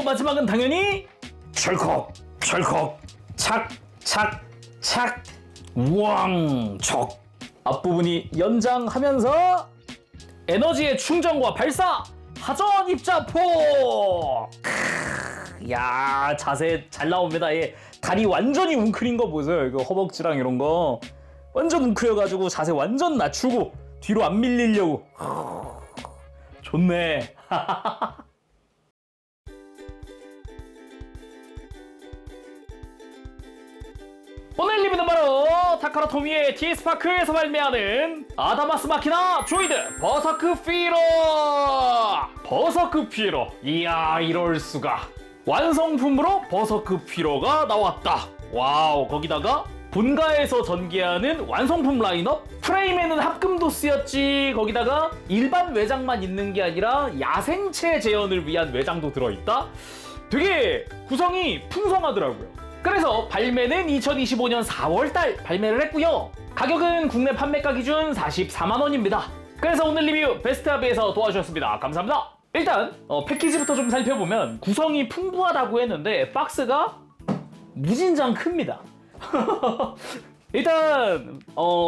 마지막은 당연히 철컥 철컥 착 착 착 우왕 척. 앞부분이 연장하면서 에너지의 충전과 발사 하전 입자포. 야, 자세 잘 나옵니다. 예, 다리 완전히 웅크린 거 보세요. 이거 허벅지랑 이런 거 완전 웅크려가지고 자세 완전 낮추고 뒤로 안 밀리려고. 좋네. 오늘 리뷰는 바로 타카라 토미의 T스파크에서 발매하는 아다마스 마키나 조이드 버서크 피로. 버서크 피로. 이야, 이럴수가. 완성품으로 버서크 피로가 나왔다. 와우. 거기다가 본가에서 전개하는 완성품 라인업. 프레임에는 합금도 쓰였지. 거기다가 일반 외장만 있는 게 아니라 야생체 재현을 위한 외장도 들어있다. 되게 구성이 풍성하더라고요. 그래서 발매는 2025년 4월달 발매를 했고요. 가격은 국내 판매가 기준 44만원입니다. 그래서 오늘 리뷰 베스트합에서 도와주셨습니다. 감사합니다. 일단 패키지부터 좀 살펴보면 구성이 풍부하다고 했는데 박스가 무진장 큽니다. 일단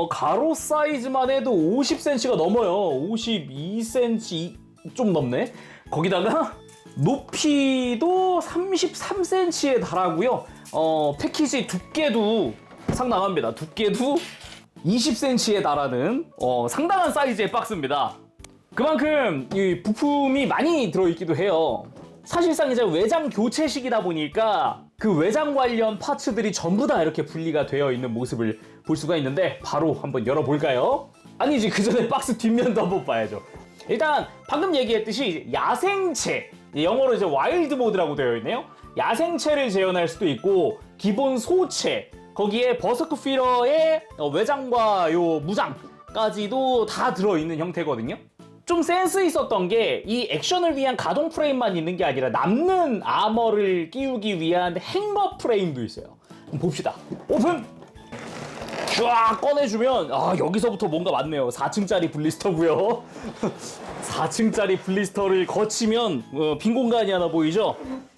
가로 사이즈만 해도 50cm가 넘어요. 52cm 좀 넘네. 거기다가 높이도 33cm에 달하고요. 패키지 두께도 상당합니다. 두께도 20cm에 달하는 상당한 사이즈의 박스입니다. 그만큼 이 부품이 많이 들어있기도 해요. 사실상 이제 외장 교체식이다 보니까 그 외장 관련 파츠들이 전부 다 이렇게 분리가 되어 있는 모습을 볼 수가 있는데 바로 한번 열어볼까요? 아니지, 그 전에 박스 뒷면도 한번 봐야죠. 일단 방금 얘기했듯이 야생체, 영어로 이제 와일드 모드라고 되어 있네요. 야생체를 재현할 수도 있고 기본 소체, 거기에 버서크 피러의 외장과 요 무장까지도 다 들어있는 형태거든요. 좀 센스 있었던 게 이 액션을 위한 가동 프레임만 있는 게 아니라 남는 아머를 끼우기 위한 행거 프레임도 있어요. 한번 봅시다. 오픈! 쫙 꺼내주면 여기서부터 뭔가 많네요. 4층짜리 블리스터고요. 4층짜리 블리스터를 거치면 빈 공간이 하나 보이죠?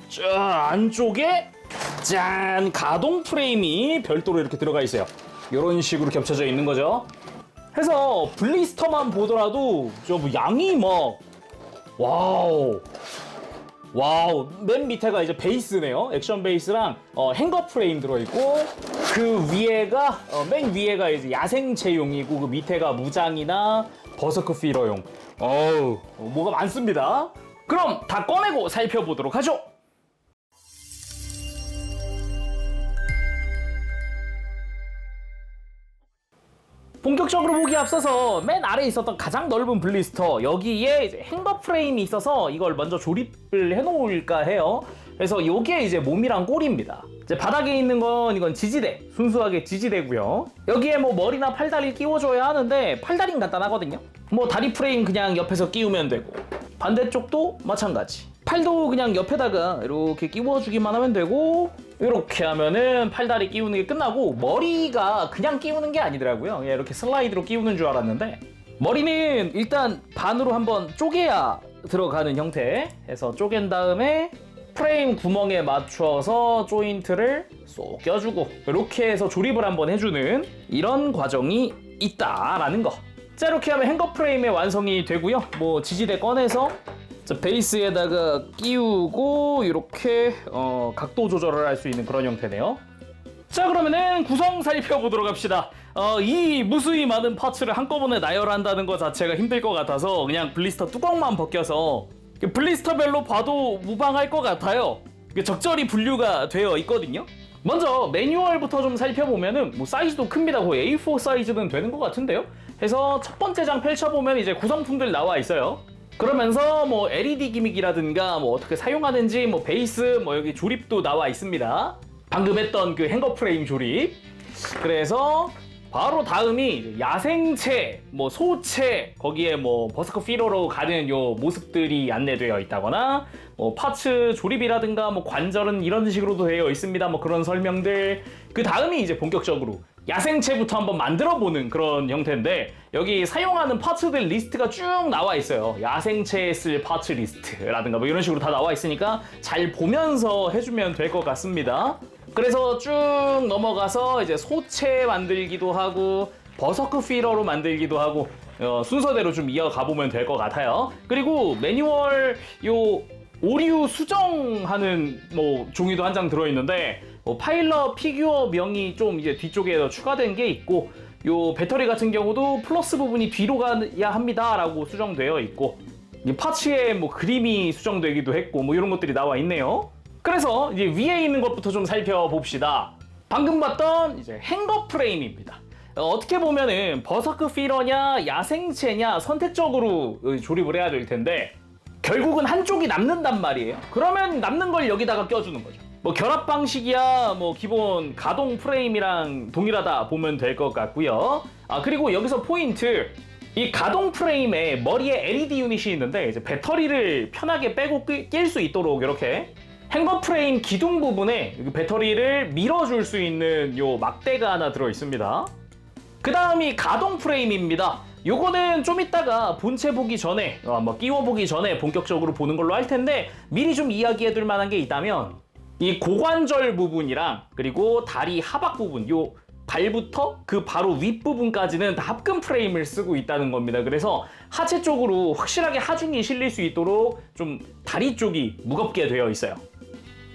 쫙 안쪽에 짠! 가동 프레임이 별도로 이렇게 들어가 있어요. 이런 식으로 겹쳐져 있는 거죠. 해서 블리스터만 보더라도 양이 막 와우 맨 밑에가 이제 베이스네요. 액션 베이스랑 행거 프레임 들어있고 그 위에가 맨 위에가 이제 야생체용이고 그 밑에가 무장이나 버서크 피러용. 뭐가 많습니다. 그럼 다 꺼내고 살펴보도록 하죠. 본격적으로 보기 앞서서 맨 아래에 있었던 가장 넓은 블리스터, 여기에 이제 행거 프레임이 있어서 이걸 먼저 조립을 해놓을까 해요. 그래서 요게 이제 몸이랑 꼬리입니다. 이제 바닥에 있는 건 이건 지지대, 순수하게 지지대고요. 여기에 뭐 머리나 팔다리 끼워줘야 하는데 팔다리는 간단하거든요. 뭐 다리 프레임 그냥 옆에서 끼우면 되고, 반대쪽도 마찬가지. 팔도 그냥 옆에다가 이렇게 끼워주기만 하면 되고, 이렇게 하면은 팔다리 끼우는 게 끝나고, 머리가 그냥 끼우는 게 아니더라고요. 이렇게 슬라이드로 끼우는 줄 알았는데 머리는 일단 반으로 한번 쪼개야 들어가는 형태 해서 쪼갠 다음에 프레임 구멍에 맞춰서 조인트를 쏙 껴주고 이렇게 해서 조립을 한번 해주는 이런 과정이 있다라는 거. 자, 이렇게 하면 행거 프레임의 완성이 되고요. 뭐 지지대 꺼내서 베이스에다가 끼우고 이렇게 각도 조절을 할 수 있는 그런 형태네요. 자, 그러면은 구성 살펴보도록 합시다. 이 무수히 많은 파츠를 한꺼번에 나열한다는 것 자체가 힘들 것 같아서 그냥 블리스터 뚜껑만 벗겨서 블리스터별로 봐도 무방할 것 같아요. 적절히 분류가 되어 있거든요. 먼저 매뉴얼부터 좀 살펴보면은 뭐 사이즈도 큽니다. 거의 A4 사이즈는 되는 것 같은데요. 해서 첫 번째 장 펼쳐보면 이제 구성품들 나와 있어요. 그러면서 뭐 LED 기믹이라든가 뭐 어떻게 사용하는지, 뭐 베이스, 뭐 여기 조립도 나와 있습니다. 방금 했던 그 행거 프레임 조립. 그래서 바로 다음이 야생체, 뭐 소체, 거기에 뭐 버서크 피러로 가는 요 모습들이 안내되어 있다거나, 뭐 파츠 조립이라든가 뭐 관절은 이런 식으로도 되어 있습니다. 뭐 그런 설명들. 그 다음이 이제 본격적으로 야생체부터 한번 만들어보는 그런 형태인데 여기 사용하는 파츠들 리스트가 쭉 나와 있어요. 야생체에 쓸 파츠 리스트라든가 뭐 이런 식으로 다 나와 있으니까 잘 보면서 해주면 될 것 같습니다. 그래서 쭉 넘어가서 이제 소체 만들기도 하고 버서크 피러로 만들기도 하고 순서대로 좀 이어가 보면 될 것 같아요. 그리고 매뉴얼 요 오류 수정하는 뭐 종이도 한 장 들어있는데 파일럿 피규어 명이 좀 이제 뒤쪽에 더 추가된 게 있고 요 배터리 같은 경우도 플러스 부분이 뒤로 가야 합니다라고 수정되어 있고 이 파츠에 뭐 그림이 수정되기도 했고 뭐 이런 것들이 나와 있네요. 그래서 이제 위에 있는 것부터 좀 살펴봅시다. 방금 봤던 이제 행거 프레임입니다. 어떻게 보면은 버서크 피러냐 야생체냐 선택적으로 조립을 해야 될 텐데 결국은 한쪽이 남는단 말이에요. 그러면 남는 걸 여기다가 껴주는 거죠. 뭐 결합 방식이야 뭐 기본 가동 프레임이랑 동일하다 보면 될 것 같고요. 그리고 여기서 포인트, 이 가동 프레임에 머리에 LED 유닛이 있는데 이제 배터리를 편하게 빼고 낄 수 있도록 이렇게 행거 프레임 기둥 부분에 배터리를 밀어줄 수 있는 요 막대가 하나 들어 있습니다. 그 다음이 가동 프레임입니다. 요거는 좀 이따가 본체 보기 전에 끼워보기 전에 본격적으로 보는 걸로 할 텐데 미리 좀 이야기해둘 만한 게 있다면 이 고관절 부분이랑 그리고 다리 하박 부분 요 발부터 그 바로 윗부분까지는 다 합금 프레임을 쓰고 있다는 겁니다. 그래서 하체 쪽으로 확실하게 하중이 실릴 수 있도록 좀 다리 쪽이 무겁게 되어 있어요.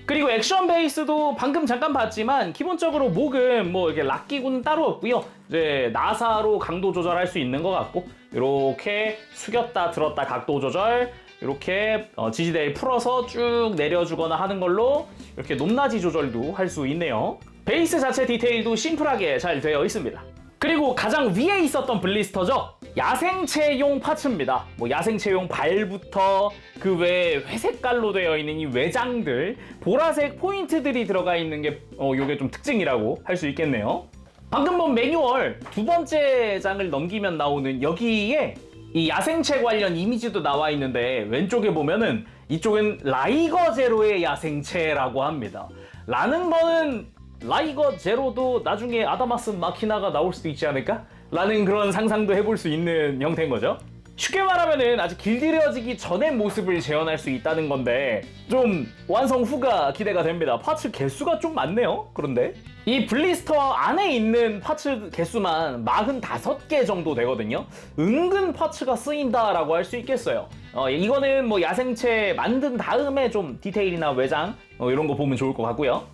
그리고 액션 베이스도 방금 잠깐 봤지만 기본적으로 목은 뭐 이렇게 락기구는 따로 없고요. 이제 나사로 강도 조절할 수 있는 것 같고 이렇게 숙였다 들었다 각도 조절 이렇게 지지대를 풀어서 쭉 내려주거나 하는 걸로 이렇게 높낮이 조절도 할 수 있네요. 베이스 자체 디테일도 심플하게 잘 되어 있습니다. 그리고 가장 위에 있었던 블리스터죠. 야생체용 파츠입니다. 뭐 야생체용 발부터 그 외에 회색깔로 되어 있는 이 외장들, 보라색 포인트들이 들어가 있는 게 요게 좀 특징이라고 할 수 있겠네요. 방금 본 매뉴얼 두 번째 장을 넘기면 나오는 여기에 이 야생체 관련 이미지도 나와 있는데 왼쪽에 보면은 이쪽은 라이거 제로의 야생체라고 합니다. 라는 거는 라이거 제로도 나중에 아다마스 마키나가 나올 수도 있지 않을까? 라는 그런 상상도 해볼 수 있는 형태인 거죠. 쉽게 말하면은 아직 길들여지기 전의 모습을 재현할 수 있다는 건데 좀 완성 후가 기대가 됩니다. 파츠 개수가 좀 많네요. 그런데 이 블리스터 안에 있는 파츠 개수만 45개 정도 되거든요. 은근 파츠가 쓰인다라고 할 수 있겠어요. 이거는 뭐 야생체 만든 다음에 좀 디테일이나 외장 이런 거 보면 좋을 것 같고요.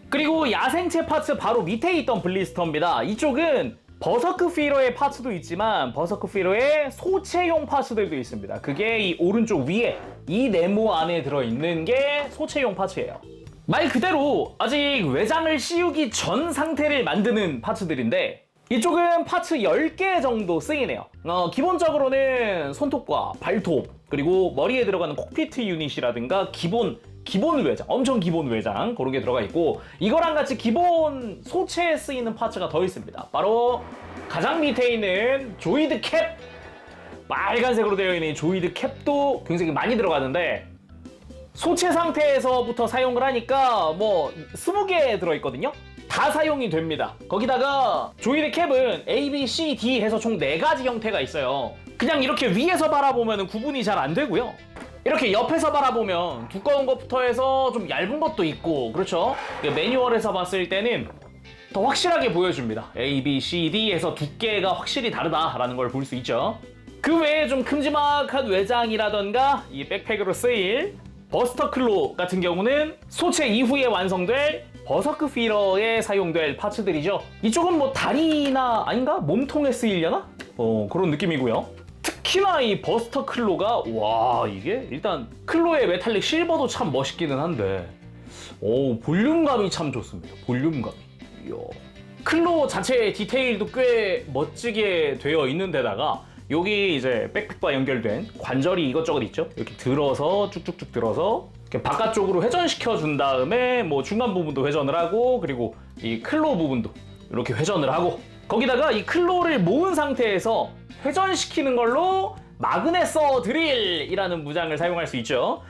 그리고 야생체 파츠 바로 밑에 있던 블리스터입니다. 이쪽은 버서크 피러의 파츠도 있지만 버서크 피러의 소체용 파츠들도 있습니다. 그게 이 오른쪽 위에 이 네모 안에 들어있는 게 소체용 파츠예요. 말 그대로 아직 외장을 씌우기 전 상태를 만드는 파츠들인데 이쪽은 파츠 10개 정도 쓰이네요. 기본적으로는 손톱과 발톱 그리고 머리에 들어가는 콕피트 유닛이라든가 기본 외장, 엄청 기본 외장 그런 게 들어가 있고 이거랑 같이 기본 소체에 쓰이는 파츠가 더 있습니다. 바로 가장 밑에 있는 조이드 캡, 빨간색으로 되어 있는 조이드 캡도 굉장히 많이 들어가는데 소체 상태에서부터 사용을 하니까 뭐 20개 들어있거든요. 다 사용이 됩니다. 거기다가 조이드 캡은 A, B, C, D 해서 총 4가지 형태가 있어요. 그냥 이렇게 위에서 바라보면 구분이 잘 안 되고요. 이렇게 옆에서 바라보면 두꺼운 것부터 해서 좀 얇은 것도 있고 그렇죠? 매뉴얼에서 봤을 때는 더 확실하게 보여줍니다. A, B, C, D에서 두께가 확실히 다르다라는 걸 볼 수 있죠. 그 외에 좀 큼지막한 외장이라던가 이 백팩으로 쓰일 버스터 클로 같은 경우는 소체 이후에 완성될 버서크 피러에 사용될 파츠들이죠. 이쪽은 뭐 다리나 아닌가? 몸통에 쓰이려나? 그런 느낌이고요. 특히나 이 버스터 클로가 와 이게 일단 클로의 메탈릭 실버도 참 멋있기는 한데 볼륨감이 참 좋습니다. 볼륨감이. 이야. 클로 자체의 디테일도 꽤 멋지게 되어 있는 데다가 여기 이제 백팩과 연결된 관절이 이것저것 있죠. 이렇게 들어서 쭉쭉쭉 들어서 이렇게 바깥쪽으로 회전시켜 준 다음에 뭐 중간 부분도 회전을 하고 그리고 이 클로 부분도 이렇게 회전을 하고 거기다가 이 클로를 모은 상태에서 회전시키는 걸로 마그네서 드릴이라는 무장을 사용할 수 있죠.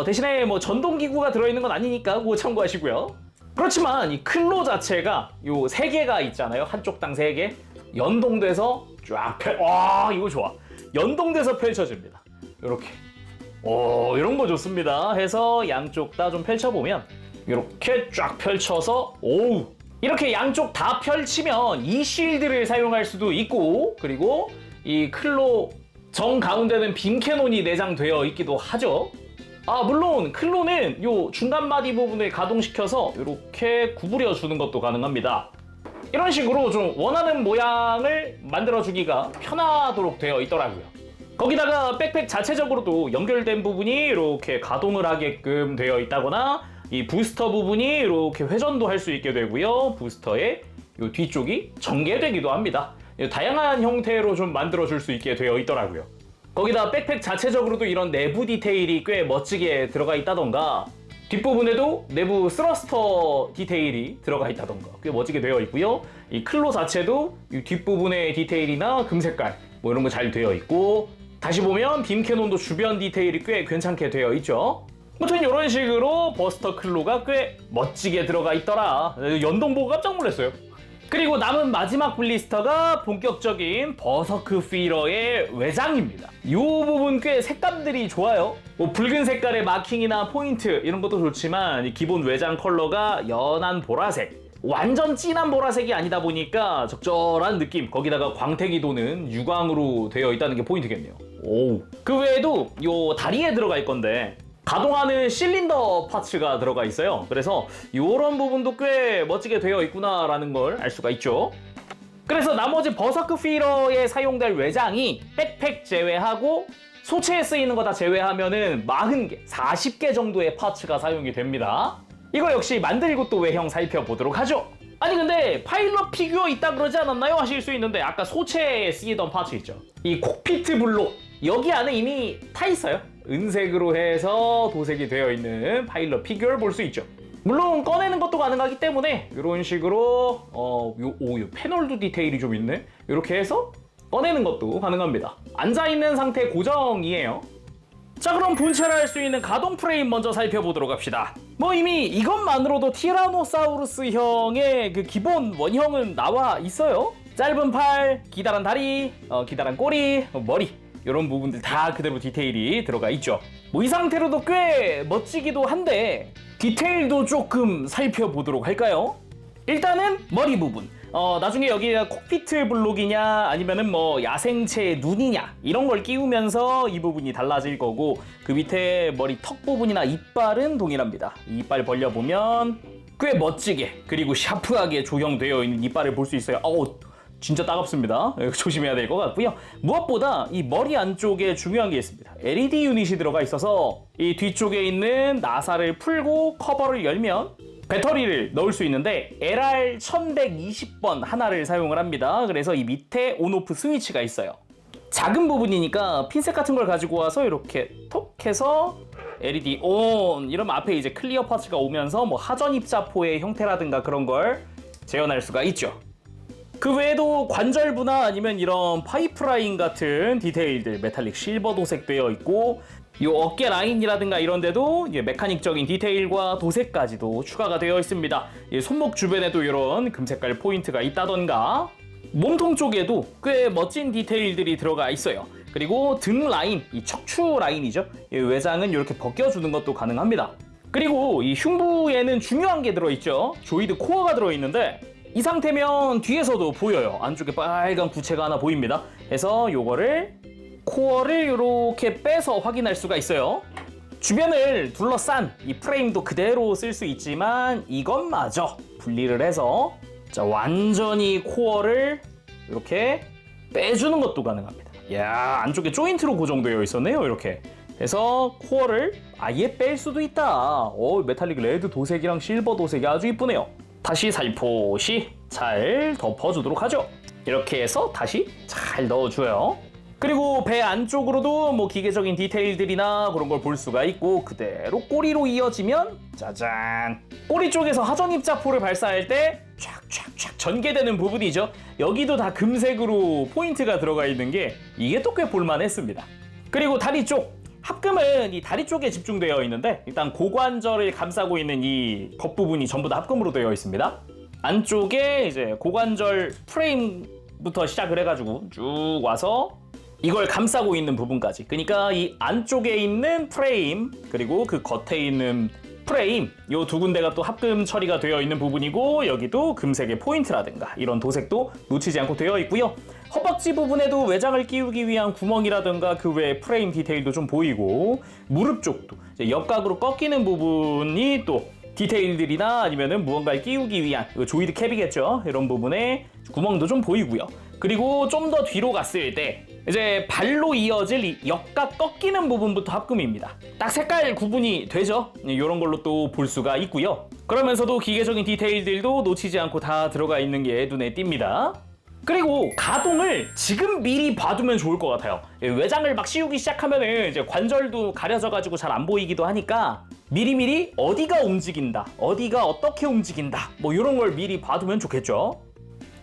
대신에 뭐 전동기구가 들어있는 건 아니니까 그거 참고하시고요. 그렇지만 이 클로 자체가 요 세 개가 있잖아요. 한쪽당 세 개. 연동돼서 와, 이거 좋아. 연동돼서 펼쳐집니다. 이렇게. 오, 이런 거 좋습니다. 해서 양쪽 다 좀 펼쳐보면 이렇게 쫙 펼쳐서 오우. 이렇게 양쪽 다 펼치면 이 쉴드를 사용할 수도 있고, 그리고 이 클로 정 가운데는 빔 캐논이 내장되어 있기도 하죠. 물론 클로는 요 중간 마디 부분을 가동시켜서 이렇게 구부려 주는 것도 가능합니다. 이런 식으로 좀 원하는 모양을 만들어주기가 편하도록 되어 있더라고요. 거기다가 백팩 자체적으로도 연결된 부분이 이렇게 가동을 하게끔 되어 있다거나, 이 부스터 부분이 이렇게 회전도 할 수 있게 되고요. 부스터의 이 뒤쪽이 전개되기도 합니다. 다양한 형태로 좀 만들어줄 수 있게 되어 있더라고요. 거기다 백팩 자체적으로도 이런 내부 디테일이 꽤 멋지게 들어가 있다던가, 뒷부분에도 내부 스러스터 디테일이 들어가 있다던가 꽤 멋지게 되어 있고요. 이 클로 자체도 이 뒷부분의 디테일이나 금색깔 뭐 이런 거 잘 되어 있고, 다시 보면 빔 캐논도 주변 디테일이 꽤 괜찮게 되어 있죠. 아무튼 이런 식으로 버스터 클로가 꽤 멋지게 들어가 있더라. 연동 보고 깜짝 놀랐어요. 그리고 남은 마지막 블리스터가 본격적인 버서크 피러의 외장입니다. 이 부분 꽤 색감들이 좋아요. 뭐 붉은 색깔의 마킹이나 포인트 이런 것도 좋지만, 이 기본 외장 컬러가 연한 보라색, 완전 진한 보라색이 아니다 보니까 적절한 느낌, 거기다가 광택이 도는 유광으로 되어 있다는 게 포인트겠네요. 오. 그 외에도 요 다리에 들어가 있 건데 가동하는 실린더 파츠가 들어가 있어요. 그래서 이런 부분도 꽤 멋지게 되어 있구나라는 걸 알 수가 있죠. 그래서 나머지 버서크 피러에 사용될 외장이 백팩 제외하고 소체에 쓰이는 거 다 제외하면은 40개, 40개 정도의 파츠가 사용이 됩니다. 이거 역시 만들고 또 외형 살펴보도록 하죠. 아니 근데 파일럿 피규어 있다 그러지 않았나요? 하실 수 있는데, 아까 소체에 쓰이던 파츠 있죠. 이 콕피트 블록, 여기 안에 이미 타 있어요. 은색으로 해서 도색이 되어 있는 파일럿 피규어를 볼 수 있죠. 물론 꺼내는 것도 가능하기 때문에 이런 식으로 요 패널도 디테일이 좀 있네. 이렇게 해서 꺼내는 것도 가능합니다. 앉아있는 상태 고정이에요. 자, 그럼 본체를 할 수 있는 가동 프레임 먼저 살펴보도록 합시다. 뭐 이미 이것만으로도 티라노사우루스형의 그 기본 원형은 나와 있어요. 짧은 팔, 기다란 다리, 기다란 꼬리, 머리, 이런 부분들 다 그대로 디테일이 들어가 있죠. 뭐 이 상태로도 꽤 멋지기도 한데 디테일도 조금 살펴보도록 할까요? 일단은 머리 부분. 나중에 여기가 콕피트 블록이냐 아니면은 뭐 야생체 눈이냐 이런 걸 끼우면서 이 부분이 달라질 거고, 그 밑에 머리 턱 부분이나 이빨은 동일합니다. 이빨 벌려보면 꽤 멋지게 그리고 샤프하게 조형되어 있는 이빨을 볼 수 있어요. 진짜 따갑습니다. 조심해야 될 것 같고요. 무엇보다 이 머리 안쪽에 중요한 게 있습니다. LED 유닛이 들어가 있어서 이 뒤쪽에 있는 나사를 풀고 커버를 열면 배터리를 넣을 수 있는데 LR1120번 하나를 사용을 합니다. 그래서 이 밑에 온오프 스위치가 있어요. 작은 부분이니까 핀셋 같은 걸 가지고 와서 이렇게 톡 해서 LED ON 이러면 앞에 이제 클리어 파츠가 오면서 뭐 하전 입자포의 형태라든가 그런 걸 재현할 수가 있죠. 그 외에도 관절부나 아니면 이런 파이프라인 같은 디테일들 메탈릭 실버 도색되어 있고, 이 어깨 라인이라든가 이런 데도 메카닉적인 디테일과 도색까지도 추가가 되어 있습니다. 손목 주변에도 이런 금색깔 포인트가 있다던가, 몸통 쪽에도 꽤 멋진 디테일들이 들어가 있어요. 그리고 등 라인, 이 척추 라인이죠. 이 외장은 이렇게 벗겨주는 것도 가능합니다. 그리고 이 흉부에는 중요한 게 들어있죠. 조이드 코어가 들어있는데 이 상태면 뒤에서도 보여요. 안쪽에 빨간 구체가 하나 보입니다. 그래서 요거를 코어를 이렇게 빼서 확인할 수가 있어요. 주변을 둘러싼 이 프레임도 그대로 쓸 수 있지만 이것마저 분리를 해서 자, 완전히 코어를 이렇게 빼주는 것도 가능합니다. 야, 안쪽에 조인트로 고정되어 있었네요. 이렇게 해서 코어를 아예 뺄 수도 있다. 메탈릭 레드 도색이랑 실버 도색이 아주 이쁘네요. 다시 살포시 잘 덮어주도록 하죠. 이렇게 해서 다시 잘 넣어줘요. 그리고 배 안쪽으로도 뭐 기계적인 디테일들이나 그런 걸 볼 수가 있고, 그대로 꼬리로 이어지면 짜잔! 꼬리 쪽에서 하전 입자포를 발사할 때 촥촥촥 전개되는 부분이죠. 여기도 다 금색으로 포인트가 들어가 있는 게 이게 또 꽤 볼만했습니다. 그리고 다리 쪽 합금은 이 다리 쪽에 집중되어 있는데 일단 고관절을 감싸고 있는 이 겉부분이 전부 다 합금으로 되어 있습니다. 안쪽에 이제 고관절 프레임부터 시작을 해가지고 쭉 와서 이걸 감싸고 있는 부분까지, 그러니까 이 안쪽에 있는 프레임 그리고 그 겉에 있는 프레임, 요 두 군데가 또 합금 처리가 되어 있는 부분이고, 여기도 금색의 포인트라든가 이런 도색도 놓치지 않고 되어 있고요. 허벅지 부분에도 외장을 끼우기 위한 구멍이라든가 그 외에 프레임 디테일도 좀 보이고, 무릎 쪽도 이제 옆각으로 꺾이는 부분이 또 디테일들이나 아니면은 무언가를 끼우기 위한 조이드 캡이겠죠. 이런 부분에 구멍도 좀 보이고요. 그리고 좀 더 뒤로 갔을 때 이제 발로 이어질 이 옆각 꺾이는 부분부터 합금입니다. 딱 색깔 구분이 되죠. 이런 걸로 또 볼 수가 있고요. 그러면서도 기계적인 디테일들도 놓치지 않고 다 들어가 있는 게 눈에 띕니다. 그리고 가동을 지금 미리 봐두면 좋을 것 같아요. 외장을 막 씌우기 시작하면은 이제 관절도 가려져가지고 잘 안 보이기도 하니까 미리미리 어디가 움직인다, 어디가 어떻게 움직인다, 뭐 이런 걸 미리 봐두면 좋겠죠.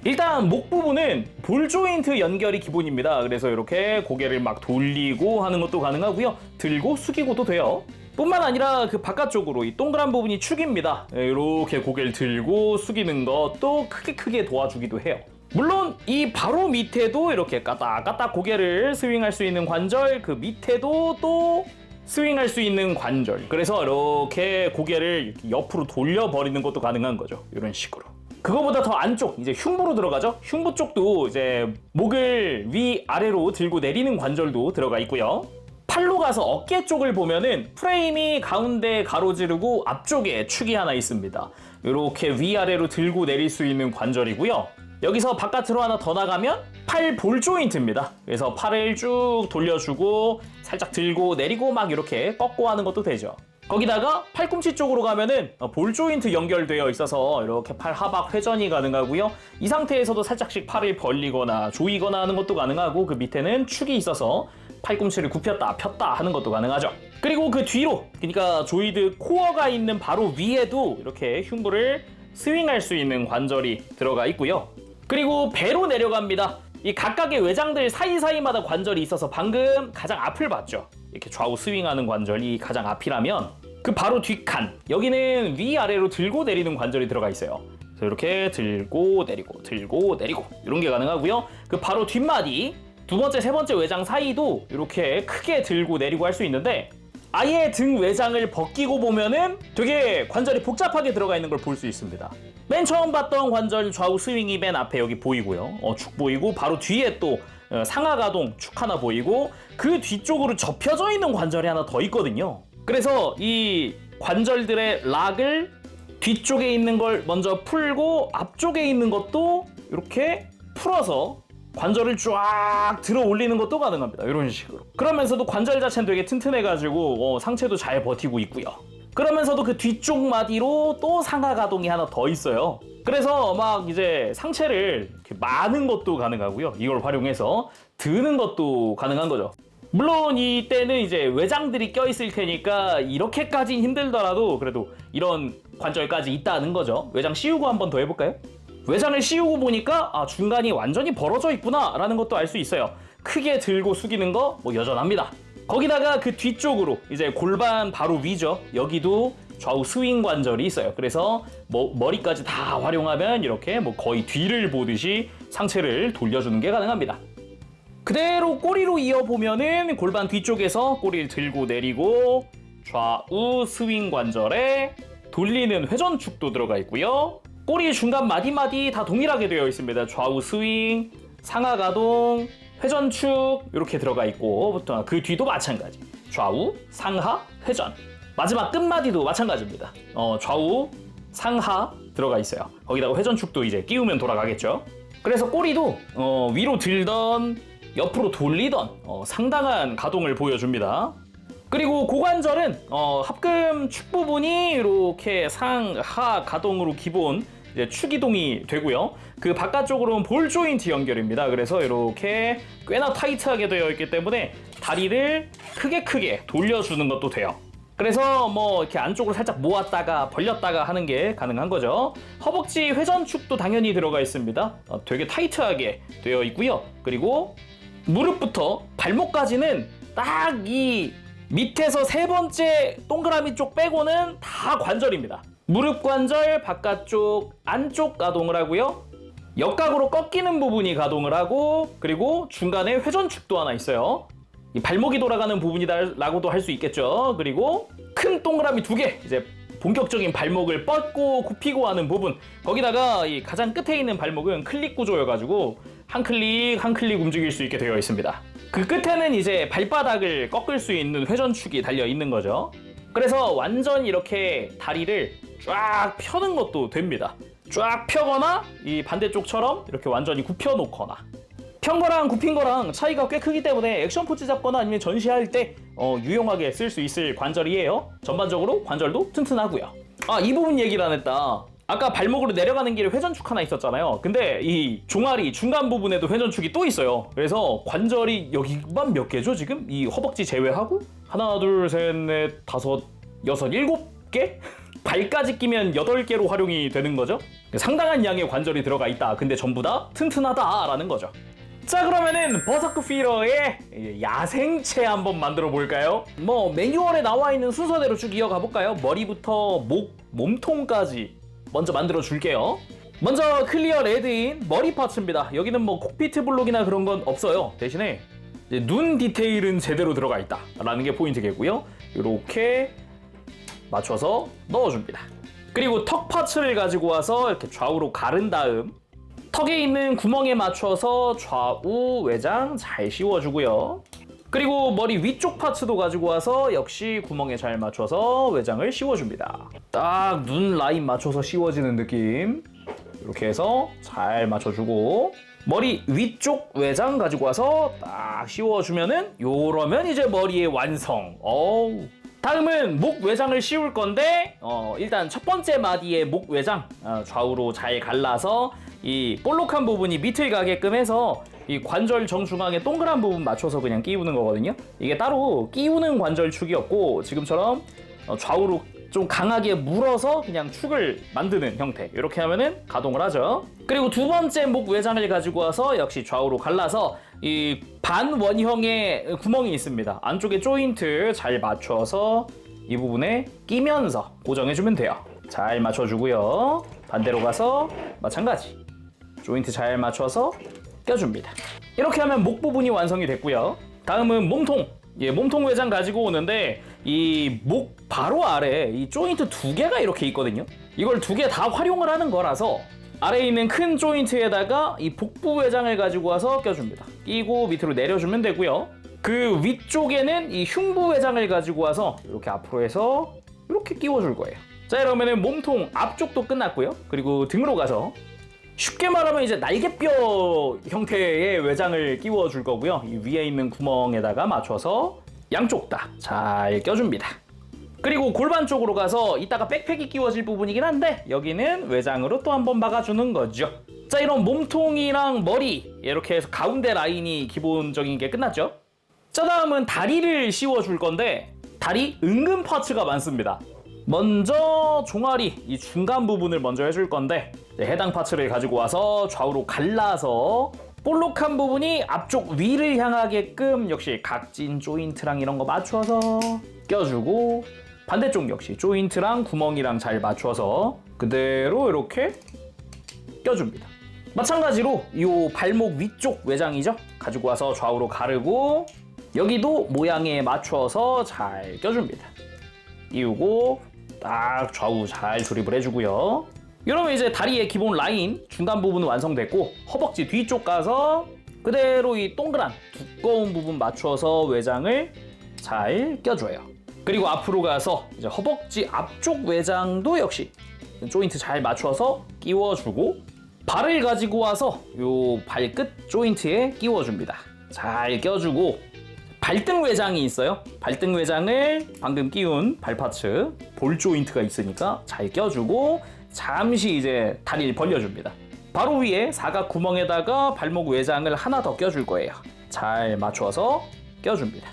일단 목 부분은 볼 조인트 연결이 기본입니다. 그래서 이렇게 고개를 막 돌리고 하는 것도 가능하고요. 들고 숙이고도 돼요. 뿐만 아니라 그 바깥쪽으로 이 동그란 부분이 축입니다. 이렇게 고개를 들고 숙이는 것도 크게 도와주기도 해요. 물론 이 바로 밑에도 이렇게 까딱까딱 고개를 스윙할 수 있는 관절, 그 밑에도 또 스윙할 수 있는 관절, 그래서 이렇게 고개를 옆으로 돌려버리는 것도 가능한 거죠. 이런 식으로. 그거보다 더 안쪽, 이제 흉부로 들어가죠. 흉부 쪽도 이제 목을 위아래로 들고 내리는 관절도 들어가 있고요. 팔로 가서 어깨 쪽을 보면은 프레임이 가운데 가로지르고 앞쪽에 축이 하나 있습니다. 이렇게 위아래로 들고 내릴 수 있는 관절이고요. 여기서 바깥으로 하나 더 나가면 팔 볼 조인트입니다. 그래서 팔을 쭉 돌려주고 살짝 들고 내리고 막 이렇게 꺾고 하는 것도 되죠. 거기다가 팔꿈치 쪽으로 가면은 볼 조인트 연결되어 있어서 이렇게 팔 하박 회전이 가능하고요. 이 상태에서도 살짝씩 팔을 벌리거나 조이거나 하는 것도 가능하고, 그 밑에는 축이 있어서 팔꿈치를 굽혔다 폈다 하는 것도 가능하죠. 그리고 그 뒤로, 그러니까 조이드 코어가 있는 바로 위에도 이렇게 흉부를 스윙할 수 있는 관절이 들어가 있고요. 그리고 배로 내려갑니다. 이 각각의 외장들 사이사이마다 관절이 있어서 방금 가장 앞을 봤죠. 이렇게 좌우 스윙하는 관절이 가장 앞이라면 그 바로 뒷칸, 여기는 위아래로 들고 내리는 관절이 들어가 있어요. 그래서 이렇게 들고 내리고 들고 내리고 이런 게 가능하고요. 그 바로 뒷마디, 두 번째, 세 번째 외장 사이도 이렇게 크게 들고 내리고 할 수 있는데, 아예 등 외장을 벗기고 보면은 되게 관절이 복잡하게 들어가 있는 걸 볼 수 있습니다. 맨 처음 봤던 관절 좌우 스윙이 맨 앞에 여기 보이고요. 축 보이고, 바로 뒤에 또 상하가동 축 하나 보이고, 그 뒤쪽으로 접혀져 있는 관절이 하나 더 있거든요. 그래서 이 관절들의 락을 뒤쪽에 있는 걸 먼저 풀고 앞쪽에 있는 것도 이렇게 풀어서 관절을 쫙 들어 올리는 것도 가능합니다. 이런 식으로. 그러면서도 관절 자체는 되게 튼튼해가지고 상체도 잘 버티고 있고요. 그러면서도 그 뒤쪽 마디로 또 상하 가동이 하나 더 있어요. 그래서 막 이제 상체를 이렇게 마는 것도 가능하고요. 이걸 활용해서 드는 것도 가능한 거죠. 물론 이때는 이제 외장들이 껴있을 테니까 이렇게까지는 힘들더라도 그래도 이런 관절까지 있다는 거죠. 외장 씌우고 한번 더 해볼까요? 외장을 씌우고 보니까 중간이 완전히 벌어져 있구나 라는 것도 알 수 있어요. 크게 들고 숙이는 거 뭐 여전합니다. 거기다가 그 뒤쪽으로 이제 골반 바로 위죠. 여기도 좌우 스윙 관절이 있어요. 그래서 뭐 머리까지 다 활용하면 이렇게 뭐 거의 뒤를 보듯이 상체를 돌려주는 게 가능합니다. 그대로 꼬리로 이어보면은 골반 뒤쪽에서 꼬리를 들고 내리고 좌우 스윙 관절에 돌리는 회전축도 들어가 있고요. 꼬리 중간 마디마디 다 동일하게 되어 있습니다. 좌우 스윙, 상하 가동, 회전축 이렇게 들어가 있고, 그 뒤도 마찬가지. 좌우, 상하, 회전. 마지막 끝마디도 마찬가지입니다. 좌우, 상하 들어가 있어요. 거기다가 회전축도 이제 끼우면 돌아가겠죠. 그래서 꼬리도 위로 들던 옆으로 돌리던 상당한 가동을 보여줍니다. 그리고 고관절은 합금 축 부분이 이렇게 상하 가동으로 기본 이제 축 이동이 되고요. 그 바깥쪽으로는 볼 조인트 연결입니다. 그래서 이렇게 꽤나 타이트하게 되어 있기 때문에 다리를 크게 돌려주는 것도 돼요. 그래서 뭐 이렇게 안쪽으로 살짝 모았다가 벌렸다가 하는 게 가능한 거죠. 허벅지 회전축도 당연히 들어가 있습니다. 되게 타이트하게 되어 있고요. 그리고 무릎부터 발목까지는 딱 이 밑에서 세 번째 동그라미 쪽 빼고는 다 관절입니다. 무릎 관절 바깥쪽 안쪽 가동을 하고요. 역각으로 꺾이는 부분이 가동을 하고, 그리고 중간에 회전축도 하나 있어요. 이 발목이 돌아가는 부분이라고도 할 수 있겠죠. 그리고 큰 동그라미 2개, 이제 본격적인 발목을 뻗고 굽히고 하는 부분, 거기다가 이 가장 끝에 있는 발목은 클릭 구조여가지고 한 클릭 한 클릭 움직일 수 있게 되어 있습니다. 그 끝에는 이제 발바닥을 꺾을 수 있는 회전축이 달려 있는 거죠. 그래서 완전 이렇게 다리를 쫙 펴는 것도 됩니다. 쫙 펴거나 이 반대쪽처럼 이렇게 완전히 굽혀 놓거나. 편 거랑 굽힌 거랑 차이가 꽤 크기 때문에 액션 포즈 잡거나 아니면 전시할 때 유용하게 쓸 수 있을 관절이에요. 전반적으로 관절도 튼튼하고요. 이 부분 얘기를 안 했다. 아까 발목으로 내려가는 길에 회전축 하나 있었잖아요. 근데 이 종아리 중간 부분에도 회전축이 또 있어요. 그래서 관절이 여기만 몇 개죠 지금? 이 허벅지 제외하고? 하나, 둘, 셋, 넷, 다섯, 여섯, 7개? 발까지 끼면 8개로 활용이 되는 거죠. 상당한 양의 관절이 들어가 있다. 근데 전부 다 튼튼하다라는 거죠. 자, 그러면은 버서크 피러의 야생체 한번 만들어 볼까요? 매뉴얼에 나와 있는 순서대로 쭉 이어가 볼까요? 머리부터 목, 몸통까지 먼저 만들어 줄게요. 먼저 클리어 레드인 머리 파츠입니다. 여기는 콕피트 블록이나 그런 건 없어요. 대신에 눈 디테일은 제대로 들어가 있다라는 게 포인트겠고요. 이렇게 맞춰서 넣어줍니다. 그리고 턱 파츠를 가지고 와서 이렇게 좌우로 가른 다음 턱에 있는 구멍에 맞춰서 좌우 외장 잘 씌워주고요. 그리고 머리 위쪽 파츠도 가지고 와서 역시 구멍에 잘 맞춰서 외장을 씌워줍니다. 딱 눈 라인 맞춰서 씌워지는 느낌. 이렇게 해서 잘 맞춰주고, 머리 위쪽 외장 가지고 와서 딱 씌워주면은 요러면 이제 머리의 완성. 다음은 목 외장을 씌울 건데 일단 첫 번째 마디의 목 외장 좌우로 잘 갈라서 이 볼록한 부분이 밑을 가게끔 해서 이 관절 정중앙에 동그란 부분 맞춰서 그냥 끼우는 거거든요. 이게 따로 끼우는 관절축이었고, 지금처럼 좌우로 좀 강하게 물어서 그냥 축을 만드는 형태, 이렇게 하면은 가동을 하죠. 그리고 두 번째 목 외장을 가지고 와서 역시 좌우로 갈라서 이 반원형의 구멍이 있습니다. 안쪽에 조인트 잘 맞춰서 이 부분에 끼면서 고정해주면 돼요. 잘 맞춰주고요. 반대로 가서 마찬가지 조인트 잘 맞춰서 껴줍니다. 이렇게 하면 목 부분이 완성이 됐고요. 다음은 몸통. 몸통 외장 가지고 오는데 이 목 바로 아래 이 조인트 2개가 이렇게 있거든요. 이걸 2개 다 활용을 하는 거라서 아래에 있는 큰 조인트에다가 이 복부 외장을 가지고 와서 껴줍니다. 끼고 밑으로 내려주면 되고요. 그 위쪽에는 이 흉부 외장을 가지고 와서 이렇게 앞으로 해서 이렇게 끼워줄 거예요. 자, 이러면은 몸통 앞쪽도 끝났고요. 그리고 등으로 가서 쉽게 말하면 이제 날개뼈 형태의 외장을 끼워줄 거고요. 이 위에 있는 구멍에다가 맞춰서 양쪽 다 잘 껴줍니다. 그리고 골반 쪽으로 가서 이따가 백팩이 끼워질 부분이긴 한데 여기는 외장으로 또 한번 막아주는 거죠. 자, 이런 몸통이랑 머리 이렇게 해서 가운데 라인이 기본적인 게 끝났죠. 자, 다음은 다리를 씌워줄 건데 다리 은근 파츠가 많습니다. 먼저 종아리 이 중간 부분을 먼저 해줄 건데 해당 파츠를 가지고 와서 좌우로 갈라서 볼록한 부분이 앞쪽 위를 향하게끔 역시 각진 조인트랑 이런 거 맞춰서 껴주고, 반대쪽 역시 조인트랑 구멍이랑 잘 맞춰서 그대로 이렇게 껴줍니다. 마찬가지로 이 발목 위쪽 외장이죠. 가지고 와서 좌우로 가르고 여기도 모양에 맞춰서 잘 껴줍니다. 이우고 딱 좌우 잘 조립을 해주고요. 이러면 이제 다리의 기본 라인 중간 부분은 완성됐고, 허벅지 뒤쪽 가서 그대로 이 동그란 두꺼운 부분 맞춰서 외장을 잘 껴줘요. 그리고 앞으로 가서 이제 허벅지 앞쪽 외장도 역시 조인트 잘 맞춰서 끼워주고, 발을 가지고 와서 요 발끝 조인트에 끼워줍니다. 잘 껴주고, 발등 외장이 있어요. 발등 외장을 방금 끼운 발파츠 볼 조인트가 있으니까 잘 껴주고 잠시 이제 다리를 벌려줍니다. 바로 위에 사각 구멍에다가 발목 외장을 하나 더 껴줄 거예요. 잘 맞춰서 껴줍니다.